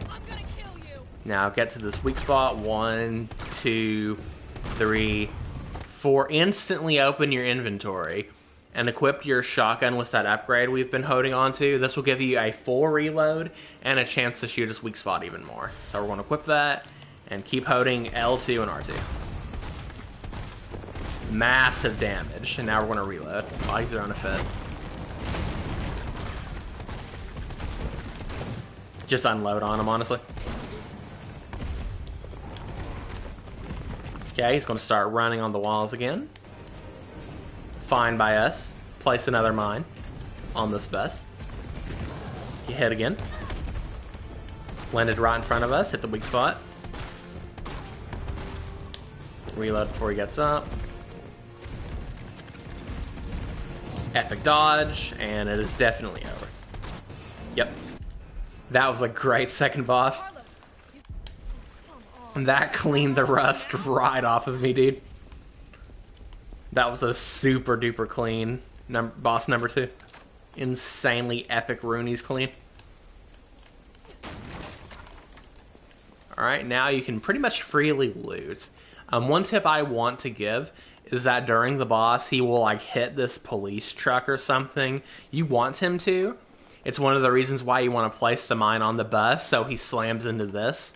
I'm gonna kill you. Now get to this weak spot. 1, 2, 3, 4. Instantly open your inventory and equip your shotgun with that upgrade we've been holding on to. This will give you a full reload and a chance to shoot his weak spot even more. So we're going to equip that and keep holding L2 and R2. Massive damage. And now we're going to reload. Bodies are on a fit. Just unload on him, honestly. Okay, he's going to start running on the walls again. Fine by us. Place another mine on this bus. He hit again. Landed right in front of us. Hit the weak spot. Reload before he gets up. Epic dodge, and it is definitely over. Yep. That was a great second boss. Carlos, you... Come on. That cleaned the rust right off of me, dude. That was a super duper clean boss number 2. Insanely epic Rooney's clean. Alright, now you can pretty much freely loot. One tip I want to give is that during the boss, he will like hit this police truck or something. You want him to. It's one of the reasons why you want to place the mine on the bus, so he slams into this.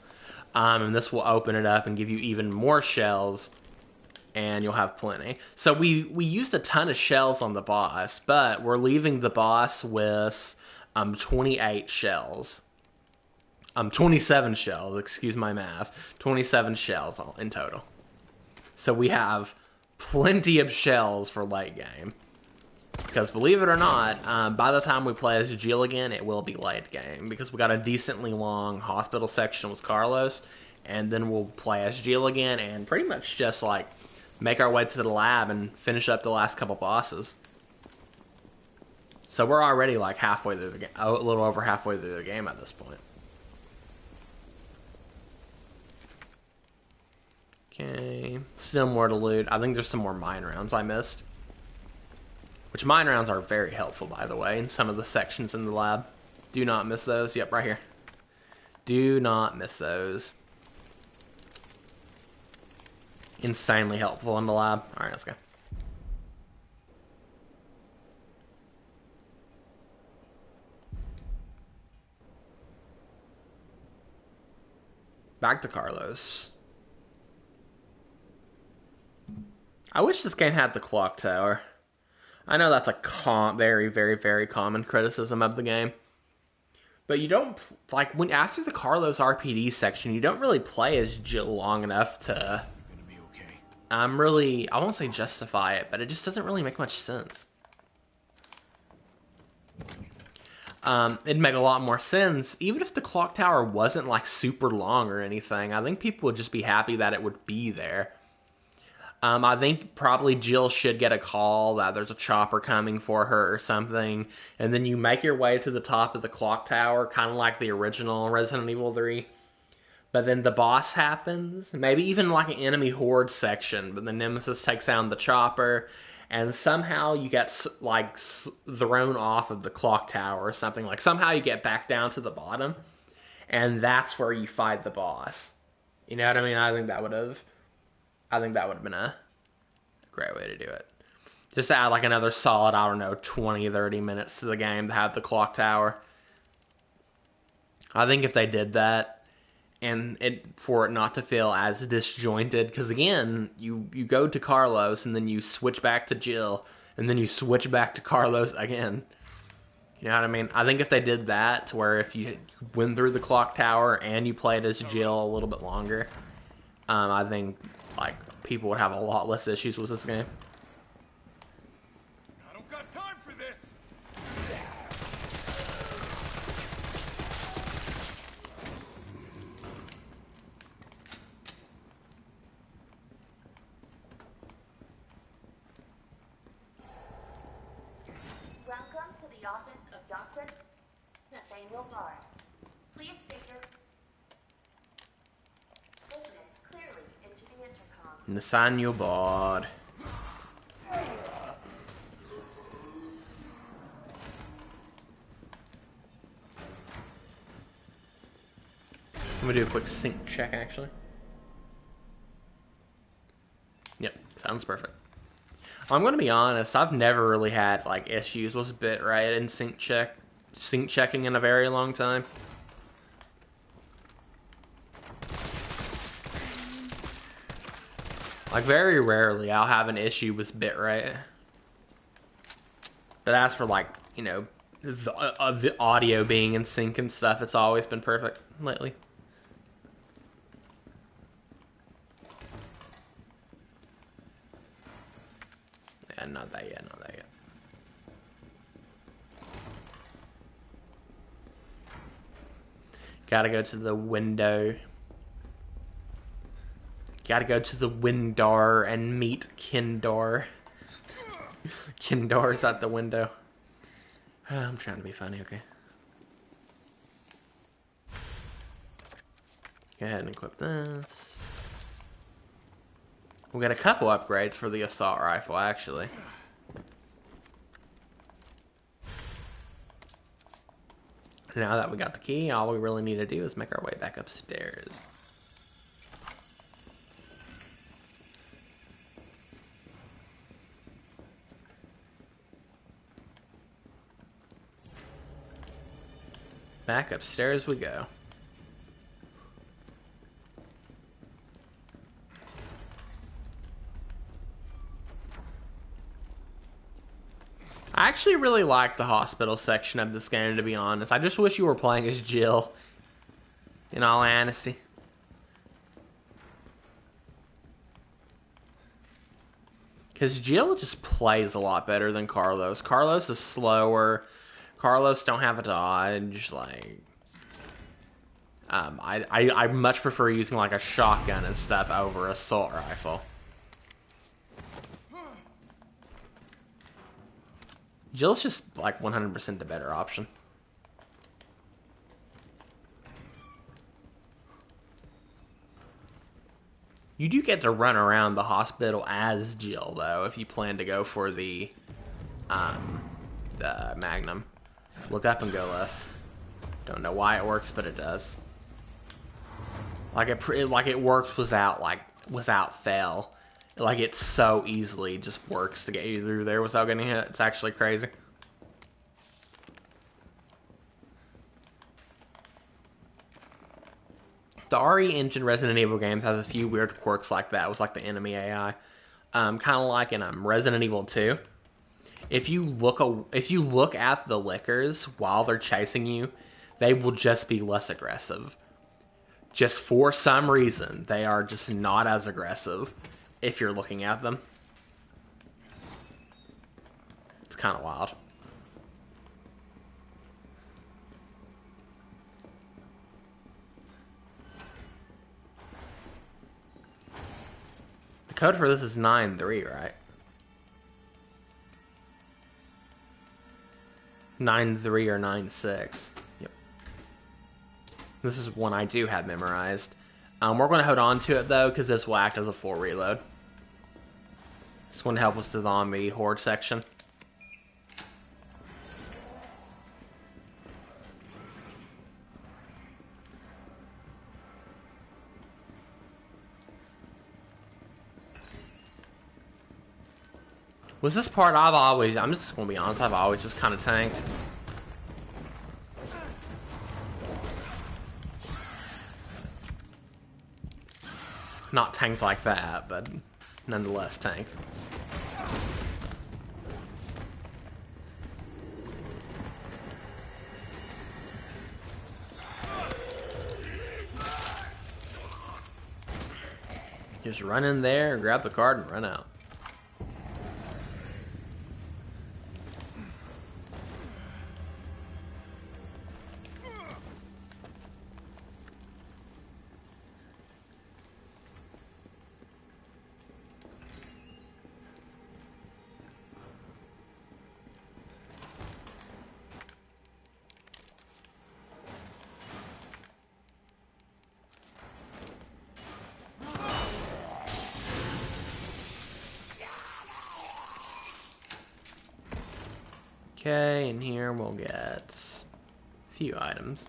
And this will open it up and give you even more shells, and you'll have plenty. So we used a ton of shells on the boss, but we're leaving the boss with 28 shells. 27 shells, excuse my math. 27 shells in total. So we have plenty of shells for late game. Because believe it or not, by the time we play as Jill again, it will be late game. Because we got a decently long hospital section with Carlos. And then we'll play as Jill again and pretty much just like make our way to the lab and finish up the last couple bosses. So we're already like halfway through the game, a little over halfway through the game at this point. Okay, still more to loot. I think there's some more mine rounds I missed. Which mine rounds are very helpful, by the way, in some of the sections in the lab. Do not miss those. Yep, right here. Do not miss those. Insanely helpful in the lab. Alright, let's go. Back to Carlos. I wish this game had the clock tower. I know that's a very, very, very common criticism of the game. But you don't, like, when after the Carlos RPD section, you don't really play as Jill long enough to, I won't say justify it, but it just doesn't really make much sense. It'd make a lot more sense, even if the clock tower wasn't, like, super long or anything. I think people would just be happy that it would be there. I think probably Jill should get a call that there's a chopper coming for her or something, and then you make your way to the top of the clock tower, kind of like the original Resident Evil 3. But then the boss happens, maybe even like an enemy horde section, but the Nemesis takes down the chopper, and somehow you get like thrown off of the clock tower or something. Like somehow you get back down to the bottom, and that's where you fight the boss. You know what I mean? I think that would have been a great way to do it. Just to add like another solid, I don't know, 20, 30 minutes to the game to have the clock tower. I think if they did that, and for it not to feel as disjointed, because again, you go to Carlos, and then you switch back to Jill, and then you switch back to Carlos again. You know what I mean? I think if they did that, to where if you went through the clock tower, and you played as Jill a little bit longer, I think like people would have a lot less issues with this game. I don't got time for this. Dr. Nathaniel Bard. Please state your business clearly into the intercom. Nathaniel Bard. I'm gonna do a quick sync check, actually. Yep, sounds perfect. I'm gonna be honest, I've never really had like issues with bitrate and sync checking in a very long time. Like very rarely I'll have an issue with bitrate. But as for like, you know, the audio being in sync and stuff, it's always been perfect lately. Yeah, not that yet, not that yet. Gotta go to the window. Gotta go to the Windar and meet Kindar. Kindar's at the window. I'm trying to be funny, okay? Go ahead and equip this. We'll get a couple upgrades for the assault rifle, actually. Now that we got the key, all we really need to do is make our way back upstairs. Back upstairs we go. I actually really like the hospital section of this game, to be honest. I just wish you were playing as Jill, in all honesty. Because Jill just plays a lot better than Carlos. Carlos is slower. Carlos don't have a dodge. Like, I much prefer using like a shotgun and stuff over assault rifle. Jill's just like 100% the better option. You do get to run around the hospital as Jill, though, if you plan to go for the Magnum. Look up and go left. Don't know why it works, but it does. Like it works without fail. Like it so easily just works to get you through there without getting hit. It's actually crazy. The RE Engine Resident Evil games has a few weird quirks like that with like the enemy AI. Kind of like in Resident Evil 2. If you look at the Lickers while they're chasing you, they will just be less aggressive. Just for some reason, they are just not as aggressive if you're looking at them. It's kind of wild. The code for this is 9-3, right? 9-3 or 9-6. Yep. This is one I do have memorized. We're going to hold on to it, though, because this will act as a full reload. It's going to help us to the zombie horde section. Was this part I'm just going to be honest, I've always just kind of tanked. Not tanked like that, but nonetheless tanked. Just run in there, grab the card, and run out. Okay, and here we'll get a few items.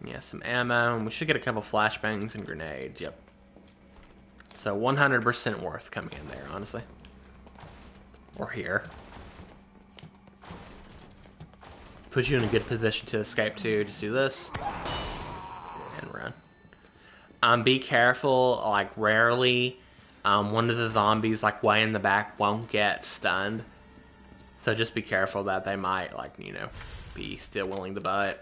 Yeah, some ammo, and we should get a couple flashbangs and grenades, yep. So 100% worth coming in there, honestly. Or here. Put you in a good position to escape too. Just do this. And run. Be careful, like rarely, one of the zombies like way in the back won't get stunned. So just be careful that they might, like, you know, be still willing to bite.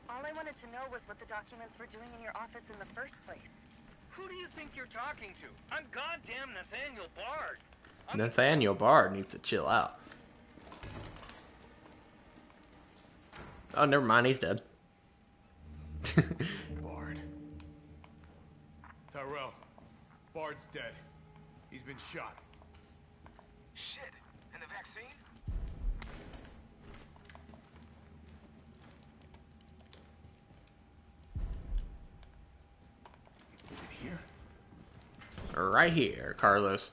All I wanted to know was what the documents were doing in your office in the first place. Who do you think you're talking to? I'm goddamn Nathaniel Bard. Nathaniel Bard needs to chill out. Oh, never mind, he's dead. Bard. Tyrell. Bard's dead. He's been shot. Shit. And the vaccine? Is it here? Right here, Carlos.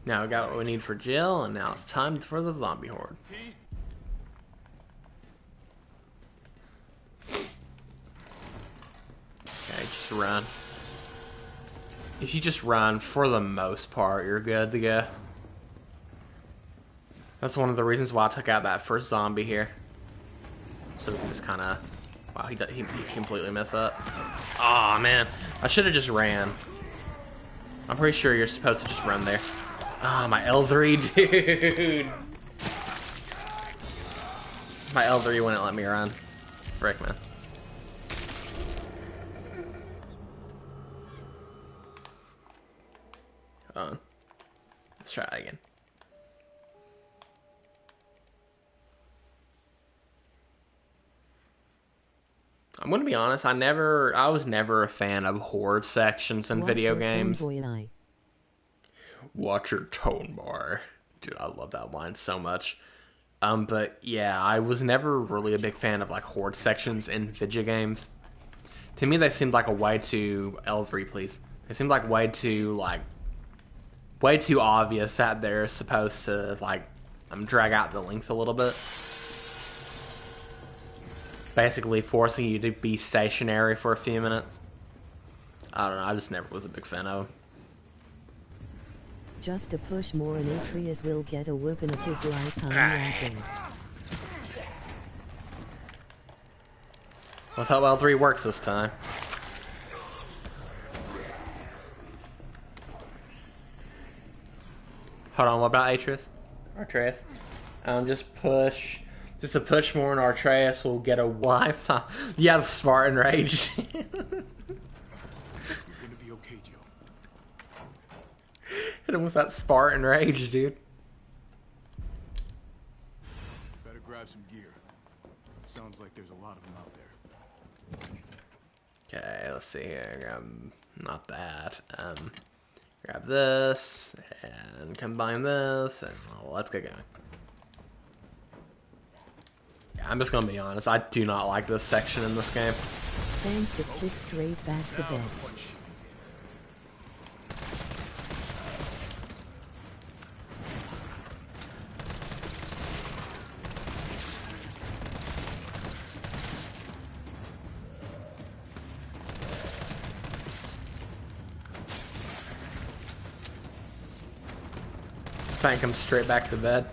Now we got what we need for Jill, and now it's time for the zombie horde. T? Okay, just run. If you just run, for the most part, you're good to go. That's one of the reasons why I took out that first zombie here. So we can just kind of... Wow, he completely messed up. Aw, man. I should have just ran. I'm pretty sure you're supposed to just run there. Ah, my L3, dude. My L3 wouldn't let me run. Frick, man. Hold on. Let's try it again. I'm gonna be honest, I was never a fan of horde sections in video games. Watch your tone bar. Dude, I love that line so much. But yeah, I was never really a big fan of like horde sections in video games. To me, they seemed like a way too L3, please. They seemed like way too obvious that they're supposed to like drag out the length a little bit. Basically forcing you to be stationary for a few minutes. I don't know, I just never was a big fan of them. Just a push more and Atreus will get a whooping of his lifetime laughing. Let's hope L3 works this time. Hold on, what about Atreus? Atreus. Just a push more and Atreus will get a lifetime. Yeah, the Spartan Rage. You're gonna be okay, Joe. Hit him with that Spartan Rage, dude. Better grab some gear. Sounds like there's a lot of them out there. Okay, let's see here. Grab, not that. Grab this, and combine this, and let's get going. Yeah, I'm just gonna be honest, I do not like this section in this game. Thanks to click straight back to bed. Spank him straight back to bed.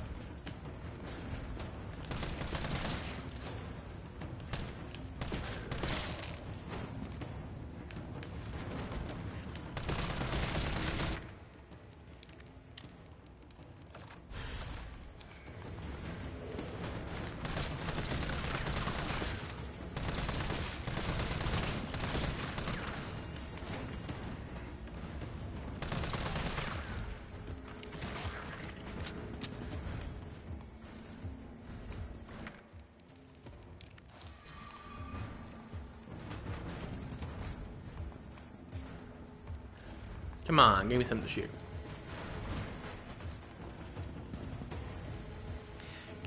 Come on, give me something to shoot.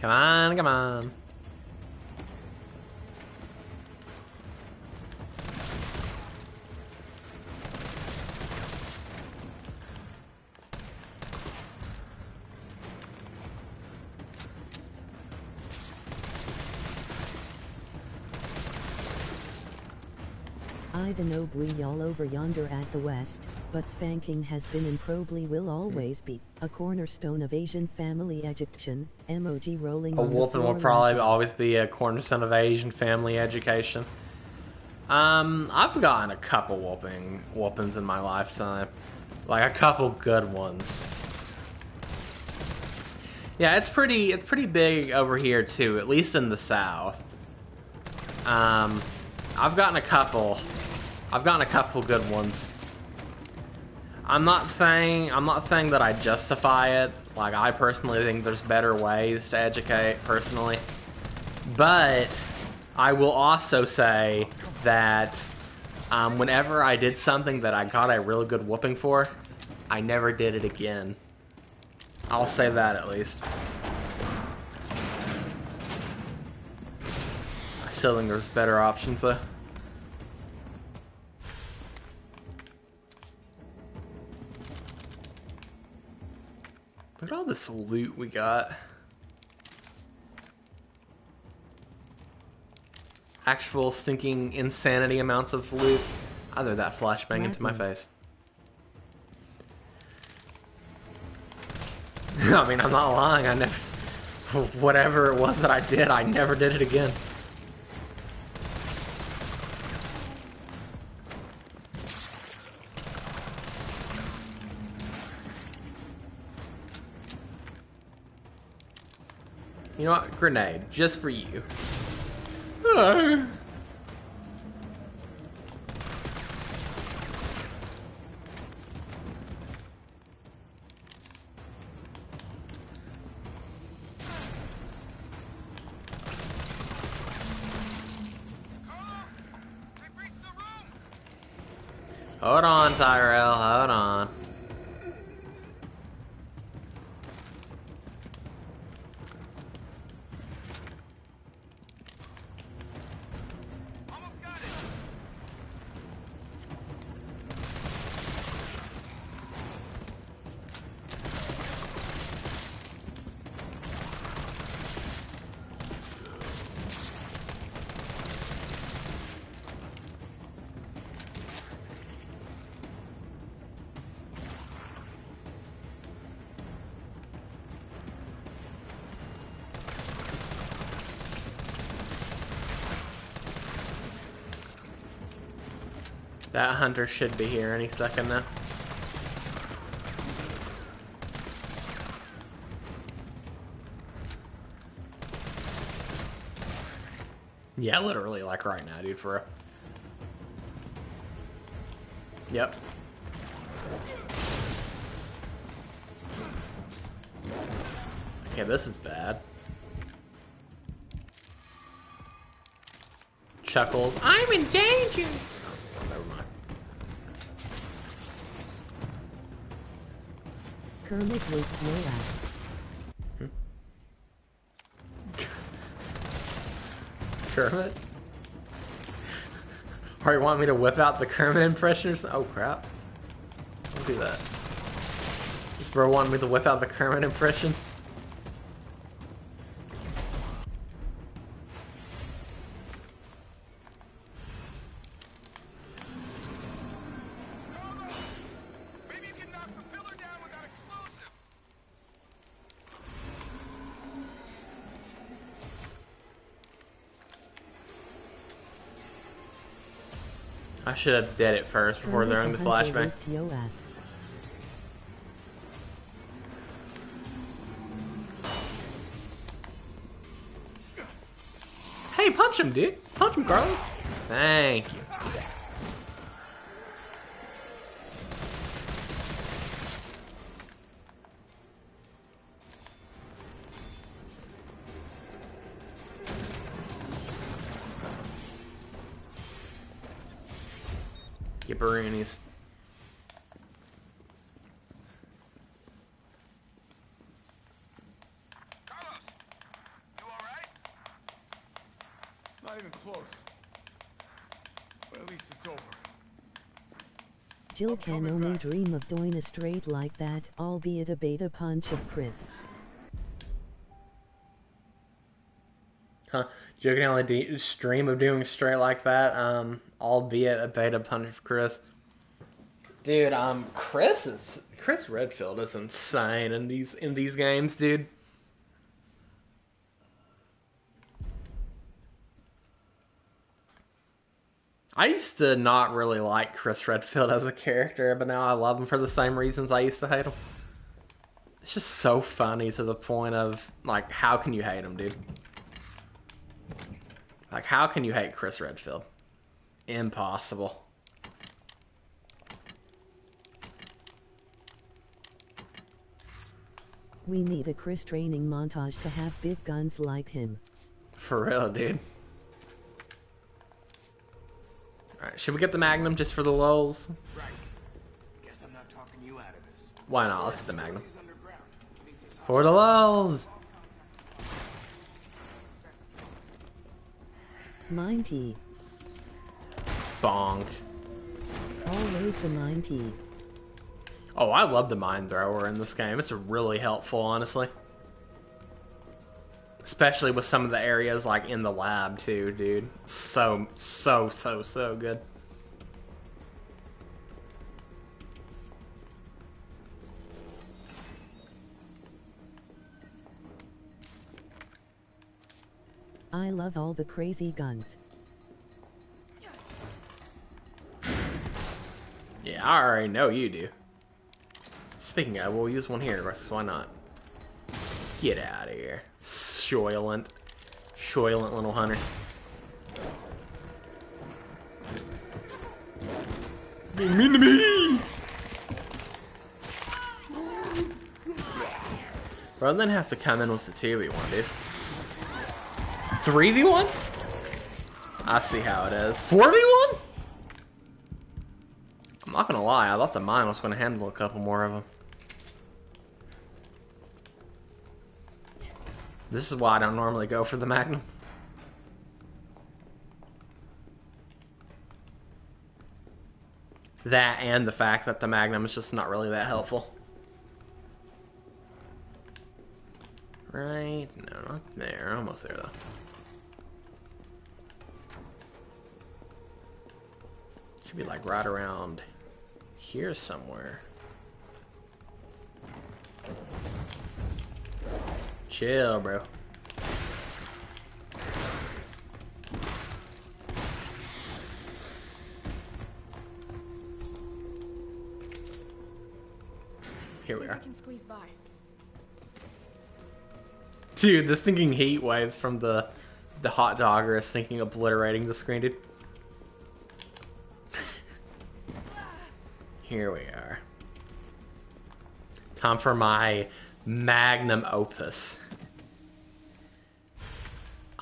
Come on, come on. I dunno brie y'all over yonder at the west, but spanking has been and probably will always be a cornerstone of Asian family education. Emoji rolling A on the whooping will floor probably laughing. always be a cornerstone of Asian family education. I've gotten a couple whoopings in my lifetime. Like a couple good ones. Yeah, it's pretty big over here too, at least in the South. I've gotten a couple good ones. I'm not saying that I justify it. Like, I personally think there's better ways to educate, personally. But I will also say that whenever I did something that I got a really good whooping for, I never did it again. I'll say that at least. I still think there's better options though. Look at all this loot we got. Actual stinking insanity amounts of loot. I threw that flashbang into my face. I mean, I'm not lying. I never... Whatever it was that I did, I never did it again. You know what? Grenade. Just for you. Hold on, Tyrell. Hold on. That hunter should be here any second now. Yeah, literally, like right now, dude, for real. Yep. Okay, this is bad. Chuckles. I'm in danger! Oh, never mind. Kermit wakes your ass. Kermit? Or you want me to whip out the Kermit impression or something? Oh crap. Don't do that. This bro wanted me to whip out the Kermit impression? Maybe you can knock the pillar down without explosive. I should have did it first before Kermit throwing the hunter flashbang. waked your ass. Hey, punch him, dude. Punch him, Carlos. Thank you. Yipperoonies. Carlos, close. But at least it's over. Jill I'm can coming only back. dream of doing a straight like that, albeit a beta punch of Chris. Huh? Jill can only dream of doing straight like that, albeit a beta punch of Chris. Dude, Chris Redfield is insane in these games, dude. I used to not really like Chris Redfield as a character, but now I love him for the same reasons I used to hate him. It's just so funny to the point of, like, how can you hate him, dude? Like, how can you hate Chris Redfield? Impossible. We need a Chris training montage to have big guns like him. For real, dude. Alright, should we get the Magnum just for the lulz? Right. Guess I'm not talking you out of this. Why not? Let's get the Magnum. Facility's underground. Meet this For the lulz! Minty. Bonk. Always the minty. Oh, I love the mine thrower in this game. It's really helpful, honestly. Especially with some of the areas, like, in the lab, too, dude. So good. I love all the crazy guns. Yeah, I already know you do. Speaking of, we'll use one here, because why not? Get out of here. Shoyland little hunter. Being mean to me! Bro, then have to come in with the 2v1, dude. 3v1? I see how it is. 4v1? I'm not gonna lie, I thought the mine was gonna handle a couple more of them. This is why I don't normally go for the Magnum. That and the fact that the Magnum is just not really that helpful. Right? No, not there. Almost there, though. Should be like right around here somewhere. Chill, bro. Here we Maybe are. can squeeze by. Dude, the stinking heat waves from the hot dogger is stinking obliterating the screen, dude. Here we are. Time for my magnum opus.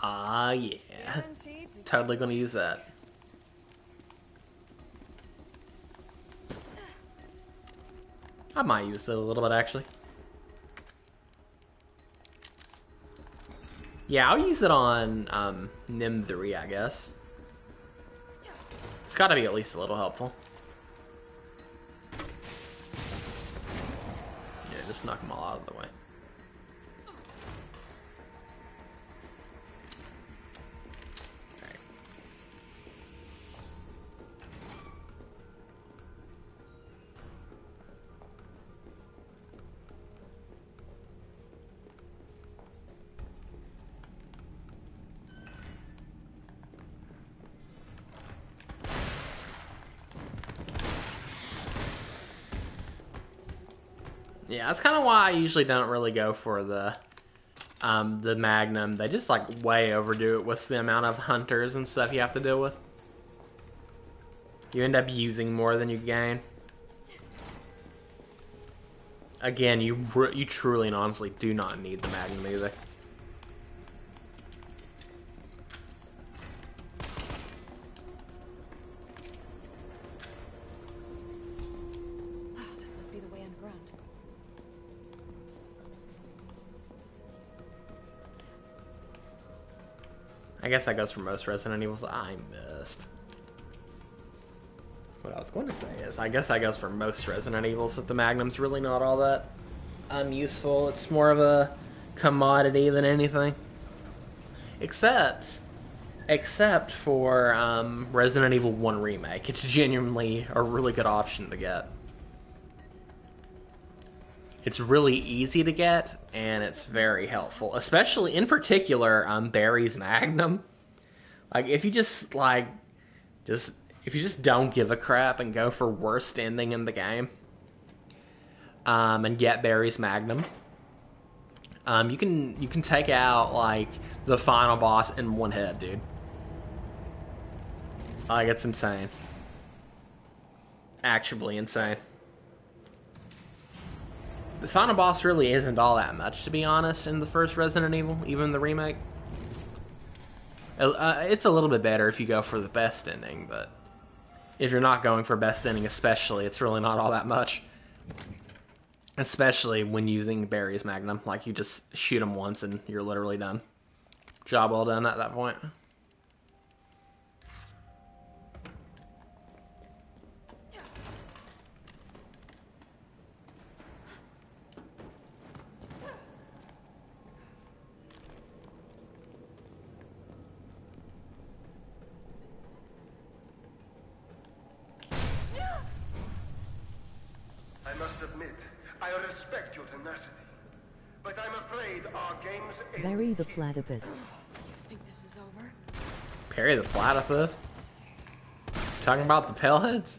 Ah, yeah. Guaranteed to Totally gonna use that. I might use it a little bit, actually. Yeah, I'll use it on Nim 3, I guess. It's gotta be at least a little helpful. Yeah, just knock them all out of the way. Alright. Yeah, that's kind of why I usually don't really go for the Magnum. They just like way overdo it with the amount of hunters and stuff you have to deal with. You end up using more than you gain. Again, you truly and honestly do not need the Magnum either. This must be the way underground. I guess that goes for most Resident Evils I missed. What I was going to say is, I guess that goes for most Resident Evils, that the Magnum's really not all that useful. It's more of a commodity than anything. Except for Resident Evil 1 Remake. It's genuinely a really good option to get. It's really easy to get, and it's very helpful. Especially, in particular, Barry's Magnum. Like, if you just don't give a crap and go for worst ending in the game, and get Barry's Magnum, you can take out, like, the final boss in one hit, dude. Like, it's insane. Actually insane. The final boss really isn't all that much, to be honest, in the first Resident Evil, even the remake. It's a little bit better if you go for the best ending, but if you're not going for best ending especially, it's really not all that much. Especially when using Barry's Magnum. Like, you just shoot him once and you're literally done. Job well done at that point. I must admit, I respect your tenacity, but I'm afraid our game's Barry the Platypus. You think this is over? Barry the Platypus? Talking about the Paleheads?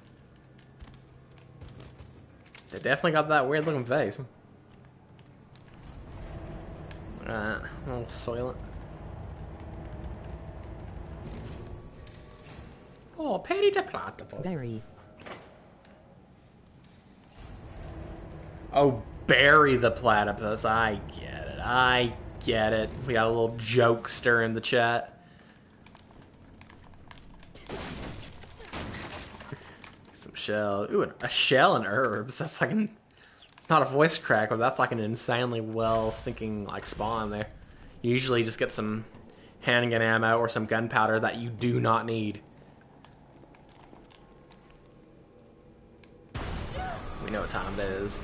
They definitely got that weird looking face. A little soylent. Oh, Barry the Platypus. Barry. Oh, Barry the Platypus. I get it. We got a little jokester in the chat. Some shell. Ooh, a shell and herbs. That's like not a voice crack, but that's like an insanely well thinking like spawn there. You usually just get some handgun ammo or some gunpowder that you do not need. We know what time it is.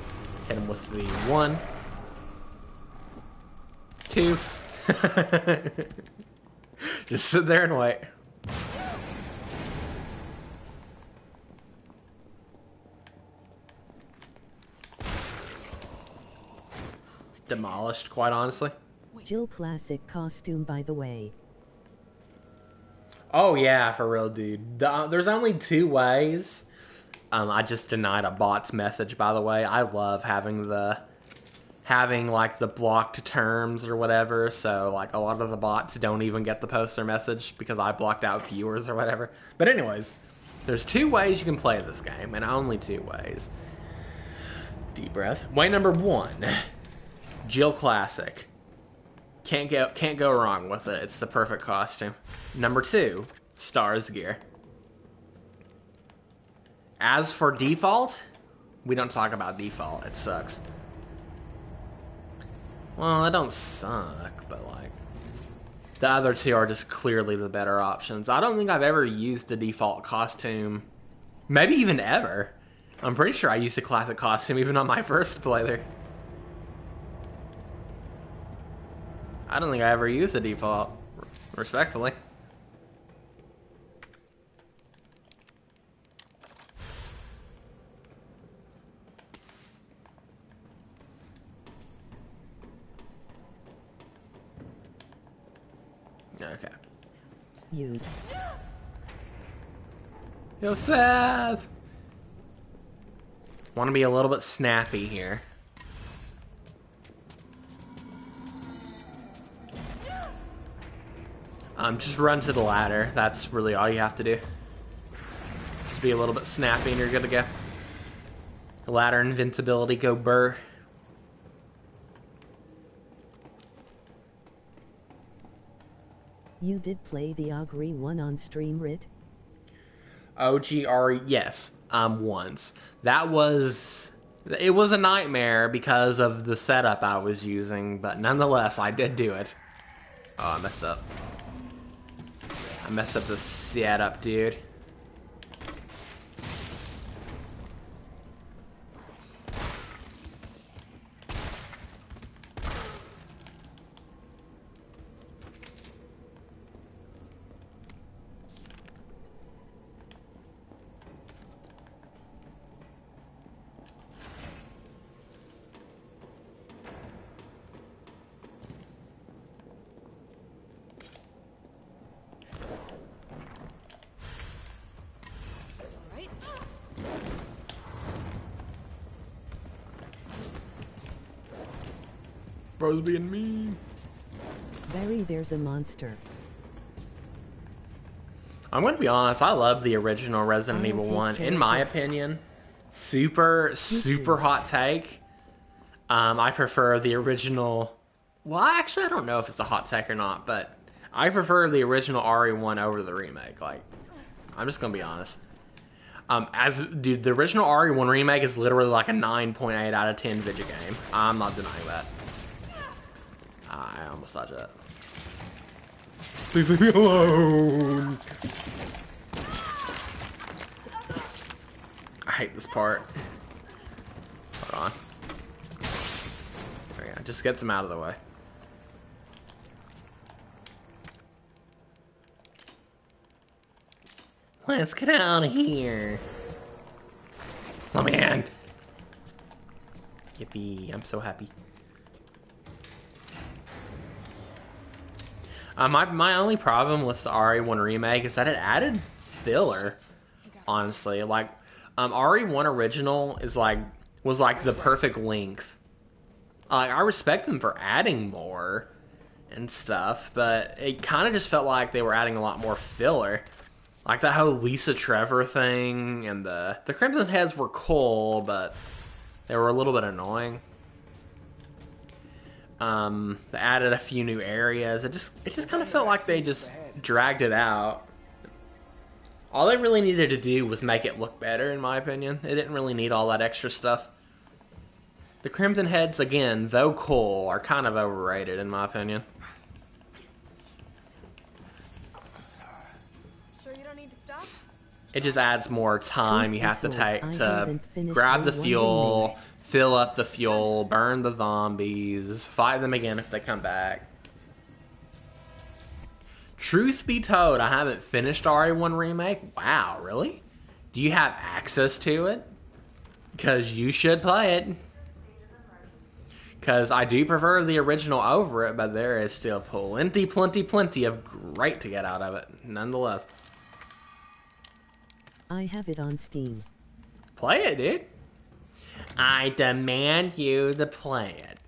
Hit him with the 1, 2. Just sit there and wait. Demolished, quite honestly. Jill classic costume, by the way. Oh yeah, for real, dude. There's only 2 ways. I just denied a bot's message, by the way. I love having like the blocked terms or whatever, so like a lot of the bots don't even get the poster message because I blocked out viewers or whatever. But anyways, there's 2 ways you can play this game, and only 2 ways. Deep breath. Way number 1, Jill Classic. Can't go wrong with it. It's the perfect costume. Number 2, Stars gear. As for default, we don't talk about default. It sucks. Well, it don't suck, but like the other 2 are just clearly the better options. I don't think I've ever used the default costume, maybe even ever. I'm pretty sure I used the classic costume even on my first playthrough. I don't think I ever used the default, respectfully. Okay. Use. Yo, Seth! Want to be a little bit snappy here. Just run to the ladder. That's really all you have to do. Just be a little bit snappy and you're good to go. Ladder invincibility, go burr. You did play the Augury one on stream, Rit? OGR, yes. Once. It was a nightmare because of the setup I was using, but nonetheless, I did do it. Oh, I messed up. I messed up the setup, dude. Right? Bro's being mean. Barry, there's a monster. I'm gonna be honest, I love the original Resident I'll Evil take 1. care In of my this. opinion, super hot take. I prefer the original. Well, actually, I don't know if it's a hot take or not, but I prefer the original RE1 over the remake. Like, I'm just gonna be honest. Dude, the original RE1 remake is literally like a 9.8 out of 10 video game. I'm not denying that. I almost dodged that. Please leave me alone. I hate this part. Hold on. There we go. Just gets him out of the way. Let's get out of here. Oh man. Yippee. I'm so happy. My only problem with the RE1 remake is that it added filler. Honestly, like, RE1 original was like the perfect length. I respect them for adding more and stuff, but it kind of just felt like they were adding a lot more filler. Like that whole Lisa Trevor thing, and the Crimson Heads were cool, but they were a little bit annoying. They added a few new areas. It just kind of felt like they just dragged it out. All they really needed to do was make it look better, in my opinion. It didn't really need all that extra stuff. The Crimson Heads, again, though cool, are kind of overrated, in my opinion. Sure you don't need to stop? It just adds more time you have to take I to haven't finished grab the one fuel, remake. fill up the fuel, burn the zombies, fight them again if they come back. Truth be told, I haven't finished RE1 Remake. Wow, really? Do you have access to it? Because you should play it. Because I do prefer the original over it, but there is still plenty of great to get out of it, nonetheless. I have it on Steam. Play it, dude. I demand you to play it.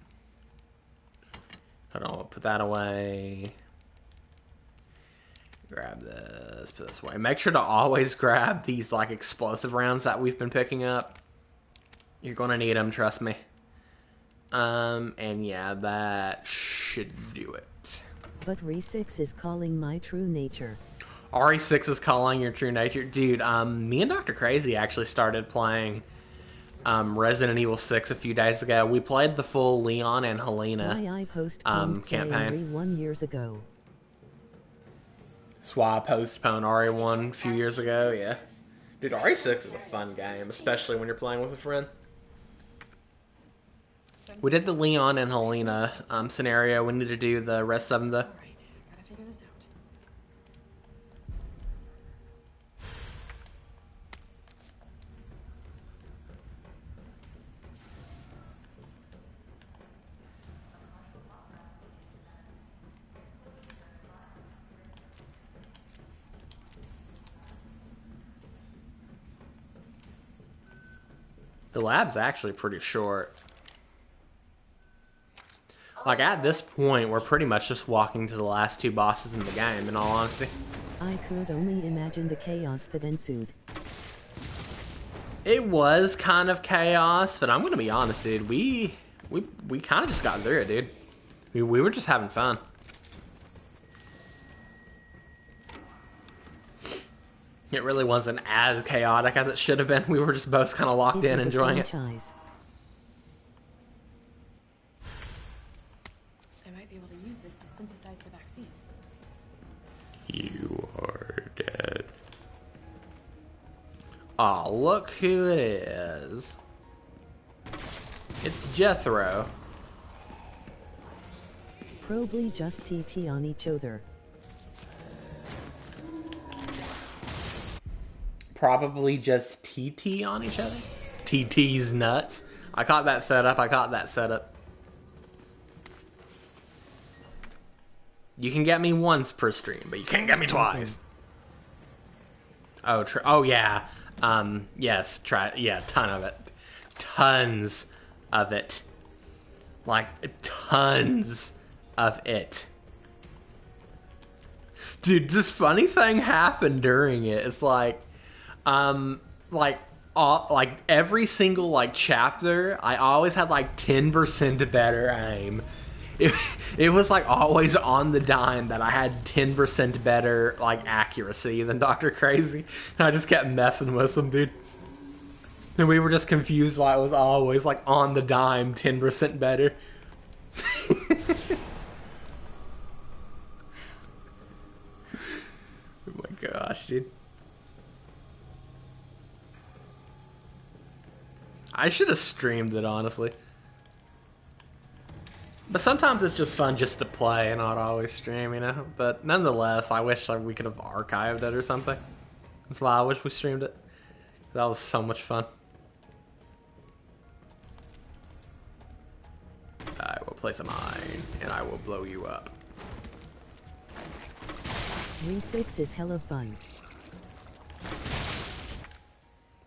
Hold on, we'll put that away. Grab this, put this away. Make sure to always grab these like explosive rounds that we've been picking up. You're gonna need them, trust me. And yeah, that should do it. But RE6 is calling my true nature. RE6 is calling your true nature. Dude, me and Dr. Crazy actually started playing Resident Evil 6 a few days ago. We played the full Leon and Helena Why I postponed campaign. RE1 years ago. That's why I postponed RE1 a few years ago, yeah. Dude, RE6 is a fun game, especially when you're playing with a friend. We did the Leon and Helena scenario. We need to do the rest of them, though. Alright, gotta figure this out. The lab's actually pretty short. Like, at this point, we're pretty much just walking to the last two bosses in the game, in all honesty. I could only imagine the chaos that ensued. It was kind of chaos, but I'm gonna be honest, dude. We kind of just got through it, dude. We were just having fun. It really wasn't as chaotic as it should have been. We were just both kind of locked It in, is a enjoying it. franchise. I might be able to use this to synthesize the vaccine. You. You're dead. Aw, look who it is. It's Jethro. Probably just TT on each other. Probably just TT on each other. TT's nuts. I caught that setup. You can get me once per stream, but you can't get me twice. Oh, oh yeah. Yes, ton of it. Tons of it. Like, tons of it. Dude, this funny thing happened during it. It's like every single, like, chapter, I always had, like, 10% better aim. It was, like, always on the dime that I had 10% better, like, accuracy than Dr. Crazy. And I just kept messing with him, dude. And we were just confused why it was always, like, on the dime, 10% better. Oh my gosh, dude. I should have streamed it, honestly. But sometimes it's just fun just to play and not always stream, you know? But nonetheless, I wish we could have archived it or something. That's why I wish we streamed it. That was so much fun. I will place a mine, and I will blow you up. 3-6 is hella fun.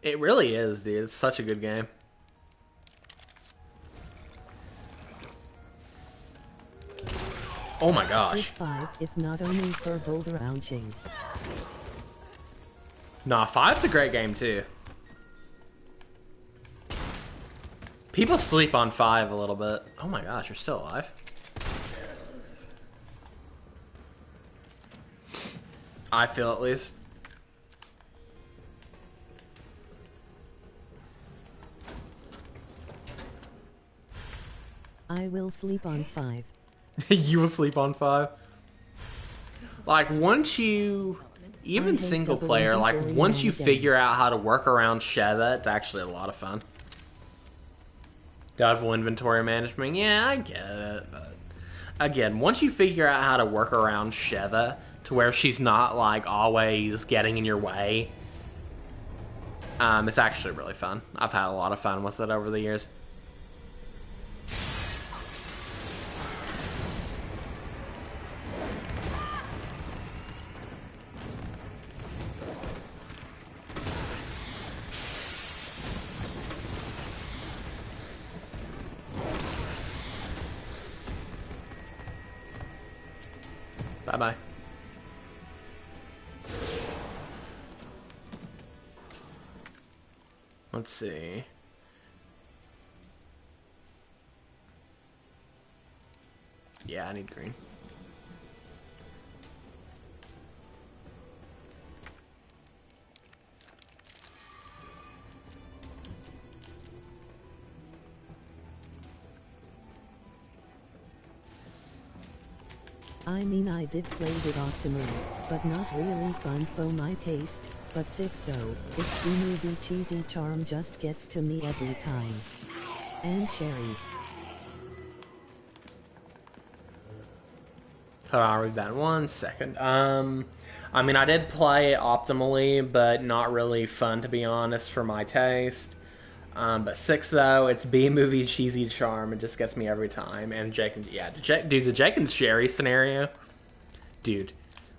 It really is, dude. It's such a good game. Oh my gosh. 5, if not only for boulder launching. Nah, 5's a great game too. People sleep on 5 a little bit. Oh my gosh, you're still alive. I feel at least. I will sleep on 5. You will sleep on 5? Like, once you... Even single player, like, once you figure out how to work around Sheva, it's actually a lot of fun. Doubtful inventory management, yeah, I get it, but... Again, once you figure out how to work around Sheva, to where she's not, like, always getting in your way, it's actually really fun. I've had a lot of fun with it over the years. Bye-bye. Let's see. Yeah, I need green. I mean, I did play it optimally, but not really fun for my taste. But 6 though, it's the movie cheesy charm just gets to me every time. And Sherry. Hold on, I'll read that 1 second. I mean, I did play it optimally, but not really fun, to be honest, for my taste. But 6 though, it's B-movie cheesy charm. It just gets me every time. And Jake and dude, the Jake and Sherry scenario, dude,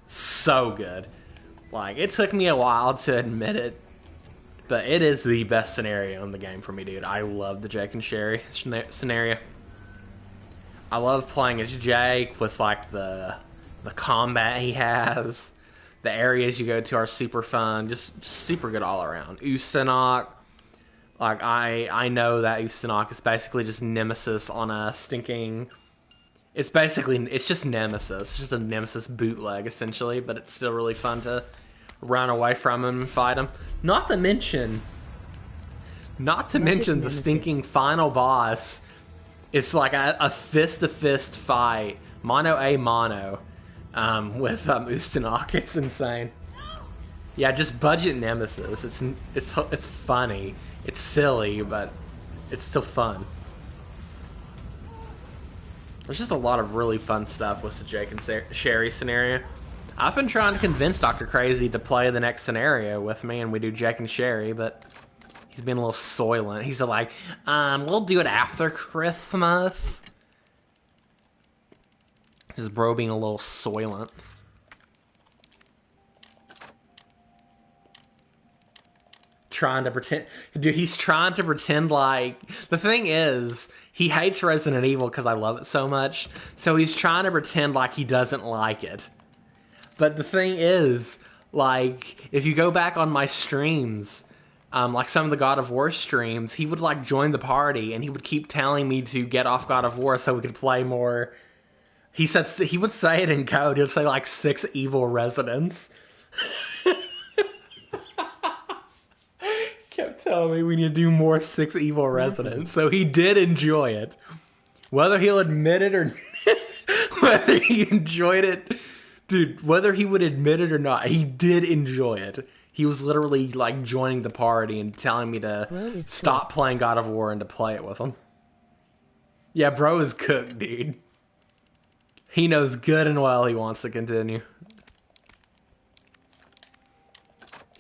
so good. Like, it took me a while to admit it, but it is the best scenario in the game for me, dude. I love the Jake and Sherry scenario. I love playing as Jake with, like, the combat he has. The areas you go to are super fun. Just super good all around. Usanok. Like, I know that Usanok is basically just Nemesis on a stinking... It's just Nemesis. It's just a Nemesis bootleg, essentially, but it's still really fun to run away from him and fight him. Not to mention the stinking final boss. It's like a fist-to-fist fight, mono a mono, with Ustinok. It's insane. Yeah, just budget Nemesis. It's funny. It's silly, but it's still fun. There's just a lot of really fun stuff with the Jake and Sherry scenario. I've been trying to convince Dr. Crazy to play the next scenario with me, and we do Jake and Sherry, but he's been a little soylent. He's like, we'll do it after Christmas. His bro being a little soylent. Trying to pretend, dude, he's trying to pretend like, the thing is, he hates Resident Evil because I love it so much, so he's trying to pretend like he doesn't like it. But the thing is, like, if you go back on my streams, like some of the God of War streams, he would like join the party and he would keep telling me to get off God of War so we could play more. He said, he would say it in code, he would say like 6 evil residents. Kept telling me we need to do more 6 evil residents, so he did enjoy it. Whether he'll admit it or whether he enjoyed it, dude, whether he would admit it or not, he did enjoy it. He was literally like joining the party and telling me to stop playing God of War and to play it with him. Yeah, bro is cooked, dude. He knows good and well he wants to continue.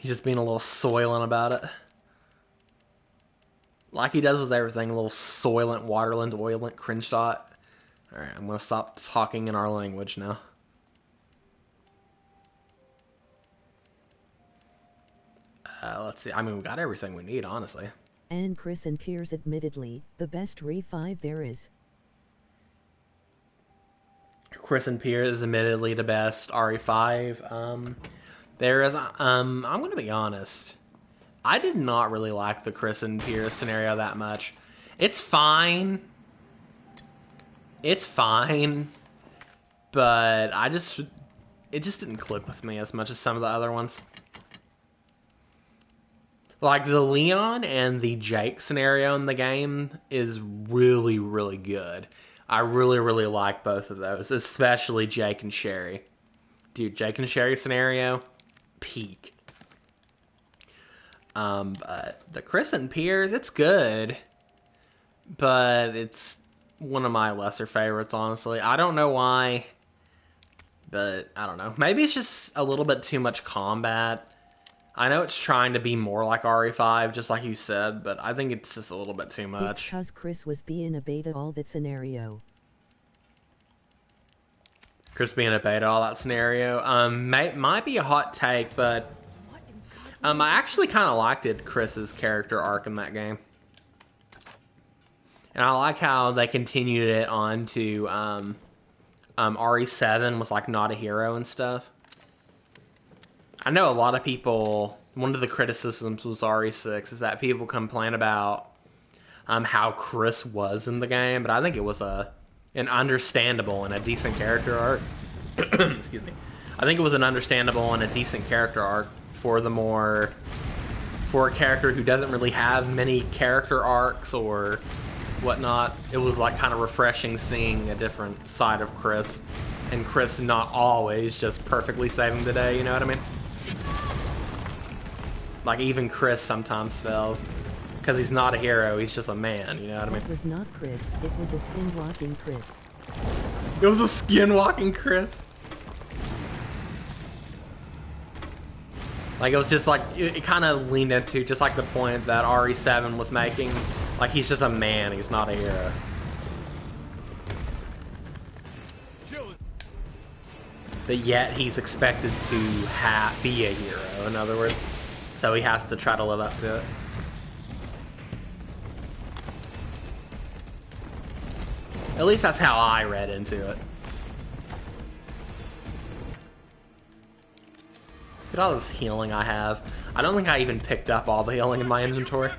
He's just being a little soylent about it. Like he does with everything, a little soylent, waterland, oilent, cringe dot. Alright, I'm gonna stop talking in our language now. Let's see. I mean, we got everything we need, honestly. And Chris and Piers admittedly, the best Re5 there is. Chris and Piers is admittedly the best RE5. There is, I'm gonna be honest. I did not really like the Chris and Piers scenario that much. It's fine. It's fine. But it just didn't click with me as much as some of the other ones. Like, the Leon and the Jake scenario in the game is really, really good. I really, really like both of those, especially Jake and Sherry. Dude, Jake and Sherry scenario, peak. But the Chris and Piers, it's good. But it's one of my lesser favorites, honestly. I don't know why, but I don't know. Maybe it's just a little bit too much combat. I know it's trying to be more like RE5, just like you said, but I think it's just a little bit too much. It's 'cause Chris was being a beta all that scenario. Chris being a beta all that scenario. Might be a hot take, but I actually kind of liked Chris's character arc in that game. And I like how they continued it on to RE7 with like Not a Hero and stuff. I know a lot of people, one of the criticisms was RE6 is that people complain about how Chris was in the game, but I think it was an understandable and a decent character arc. Excuse me. I think it was an understandable and a decent character arc for a character who doesn't really have many character arcs or whatnot. It was like kind of refreshing seeing a different side of Chris, and Chris not always just perfectly saving the day, you know what I mean? Like, even Chris sometimes fails. Because he's not a hero, he's just a man, you know what I mean? It was not Chris, it was a skinwalking Chris. It was a skinwalking Chris? Like, it was just like, it kind of leaned into just like the point that RE7 was making. Like, he's just a man, he's not a hero. But yet, he's expected to be a hero, in other words. So he has to try to live up to it. At least that's how I read into it. Look at all this healing I have. I don't think I even picked up all the healing in my inventory.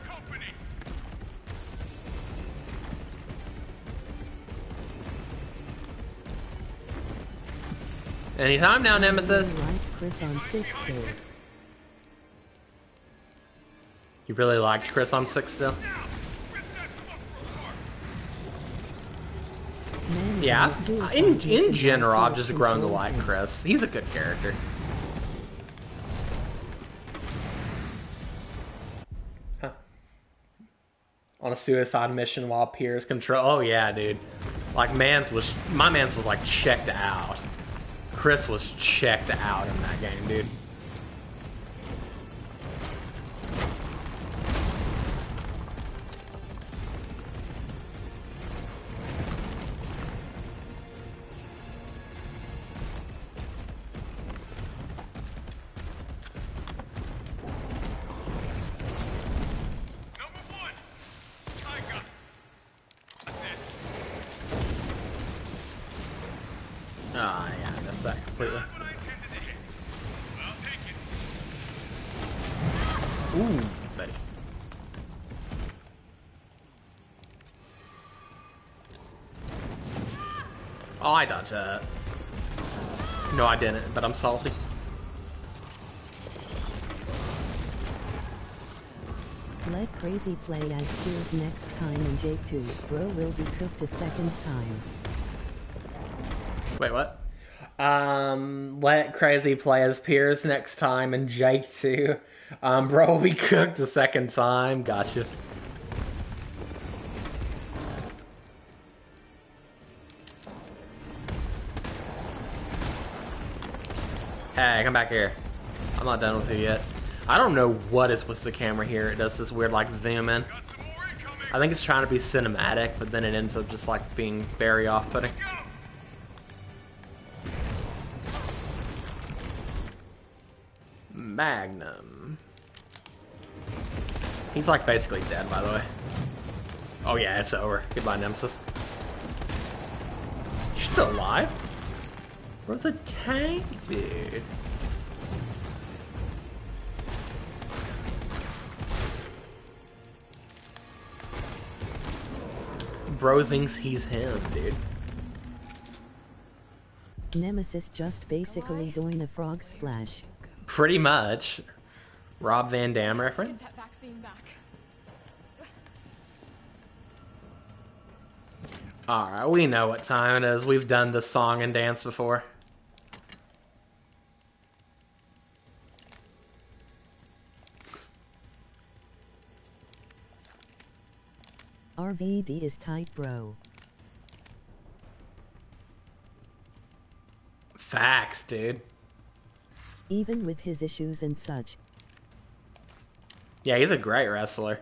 Anytime now, Nemesis. You really liked Chris on 6 still? Man, Yeah, the suicide in mission general, I've Chris just grown to controls like him. Chris. He's a good character. Huh. On a suicide mission while Piers control. Oh yeah, dude. Like my man's was like checked out. Chris was checked out in that game, dude. Number one. I got this. Ah, yeah, I missed that completely. Not what I intended to hit. I'll take it. Ooh, buddy. Oh, I dodged that. No, I didn't, but I'm salty. Let Crazy play as Piers next time and Jake too. Bro will be cooked a second time. Wait, what? Let Crazy play as Piers next time and Jake too. Bro will be cooked a second time. Gotcha. Hey, come back here. I'm not done with you yet. I don't know what is with the camera here. It does this weird like zoom in. Got some more incoming. I think it's trying to be cinematic, but then it ends up just like being very off-putting. Go. Magnum. He's like basically dead, by the way. Oh yeah, it's over. Goodbye, Nemesis. You're still alive? Where's the tank, dude? Bro thinks he's him, dude. Nemesis just basically doing a frog splash. Pretty much. Rob Van Dam Get reference? that vaccine back. Alright, we know what time it is. We've done this song and dance before. RVD is tight, bro. Facts, dude. Even with his issues and such. Yeah, he's a great wrestler.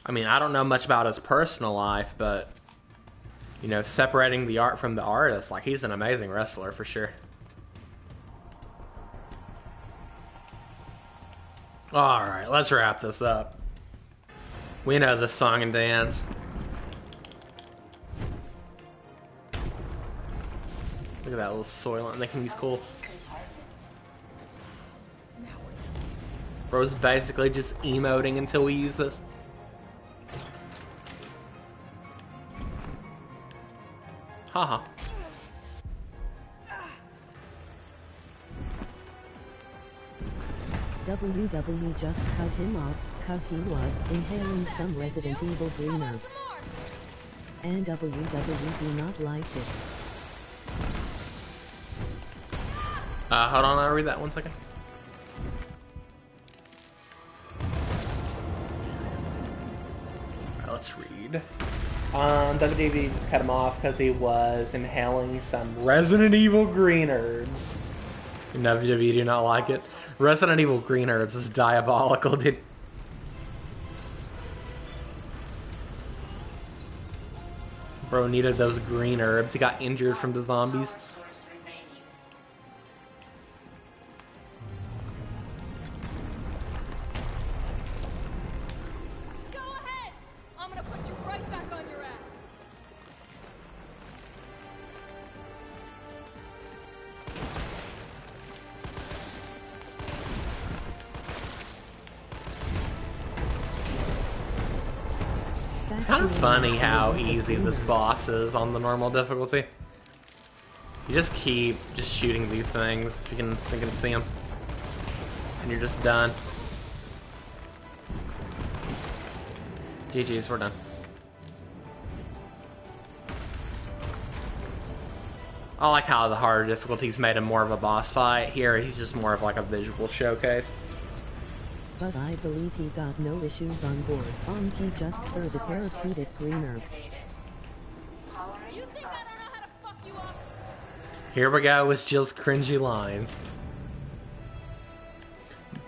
I mean, I don't know much about his personal life, but, you know, separating the art from the artist, like, he's an amazing wrestler for sure. Alright, let's wrap this up. We know this song and dance. Look at that little Soylent thinking he's cool. Bro's basically just emoting until we use this. Haha. WW just cut him off, cause he was inhaling some Resident Evil green herbs. And WW do not like it. Hold on, I'll read that 1 second. Alright, let's read. WDV just cut him off because he was inhaling some Resident Evil green herbs. WDV do not like it. Resident Evil green herbs is diabolical, dude. Bro needed those green herbs. He got injured from the zombies. Go ahead! I'm gonna put you right back on your ass. Kind of funny how easy this boss is on the normal difficulty. You just keep just shooting these things if you can see them. And you're just done. GG's, we're done. I like how the harder difficulties made him more of a boss fight. Here, he's just more of like a visual showcase. But I believe he got no issues on board. He just for the therapeutic green herbs. You think I don't know how to fuck you up? Here we go with Jill's cringy lines.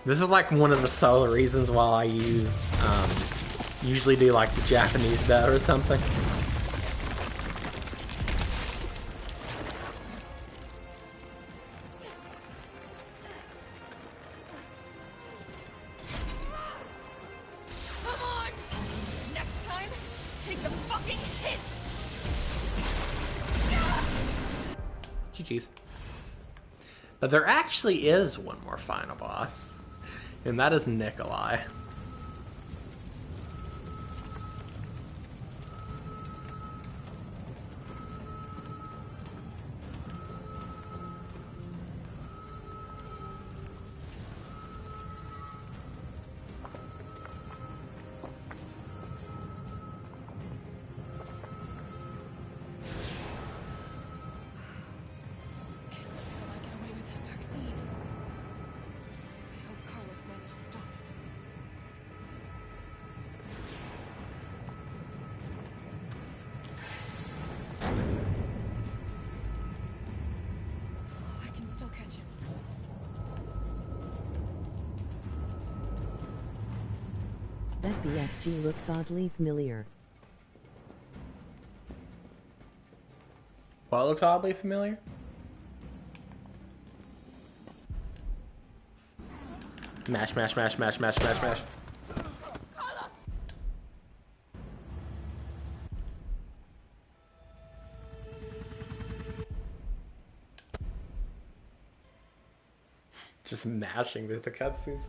This is like one of the sole reasons why I usually do like the Japanese dub or something. Come on! Next time, take the fucking hit! GG's. But there actually is one more final boss, and that is Nikolai. I get away with that vaccine. I hope Carlos managed to stop it. I can still catch him. That BFG looks oddly familiar. What looks oddly familiar? Mash, mash, mash, mash, mash, mash, mash. Carlos! Just mashing through the cutscenes.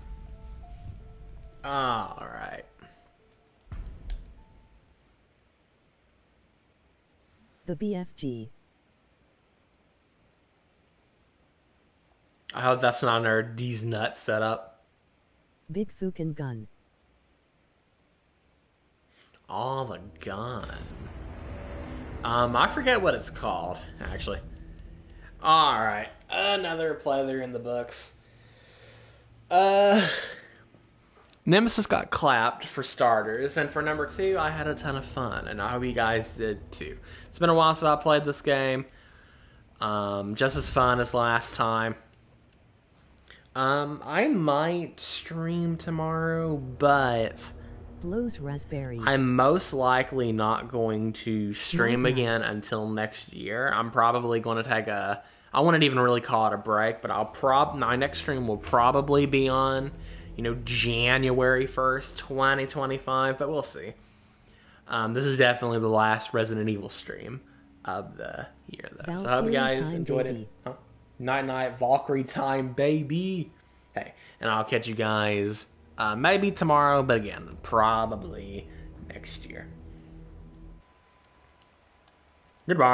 Alright. The BFG. I hope that's not our D's nuts setup. Big fucking gun. Oh, the gun. I forget what it's called, actually. Alright. Another playthrough in the books. Nemesis got clapped for starters, and for number 2, I had a ton of fun, and I hope you guys did too. It's been a while since I played this game. Just as fun as last time. I might stream tomorrow, but Blows raspberry. I'm most likely not going to stream again until next year. I'm probably going to take a... I wouldn't even really call it a break, but my next stream will probably be on, January 1st, 2025, but we'll see. This is definitely the last Resident Evil stream of the year, though. So I hope you guys enjoyed it. Huh? Night-night, Valkyrie time, baby! Hey, and I'll catch you guys maybe tomorrow, but again, probably next year. Goodbye.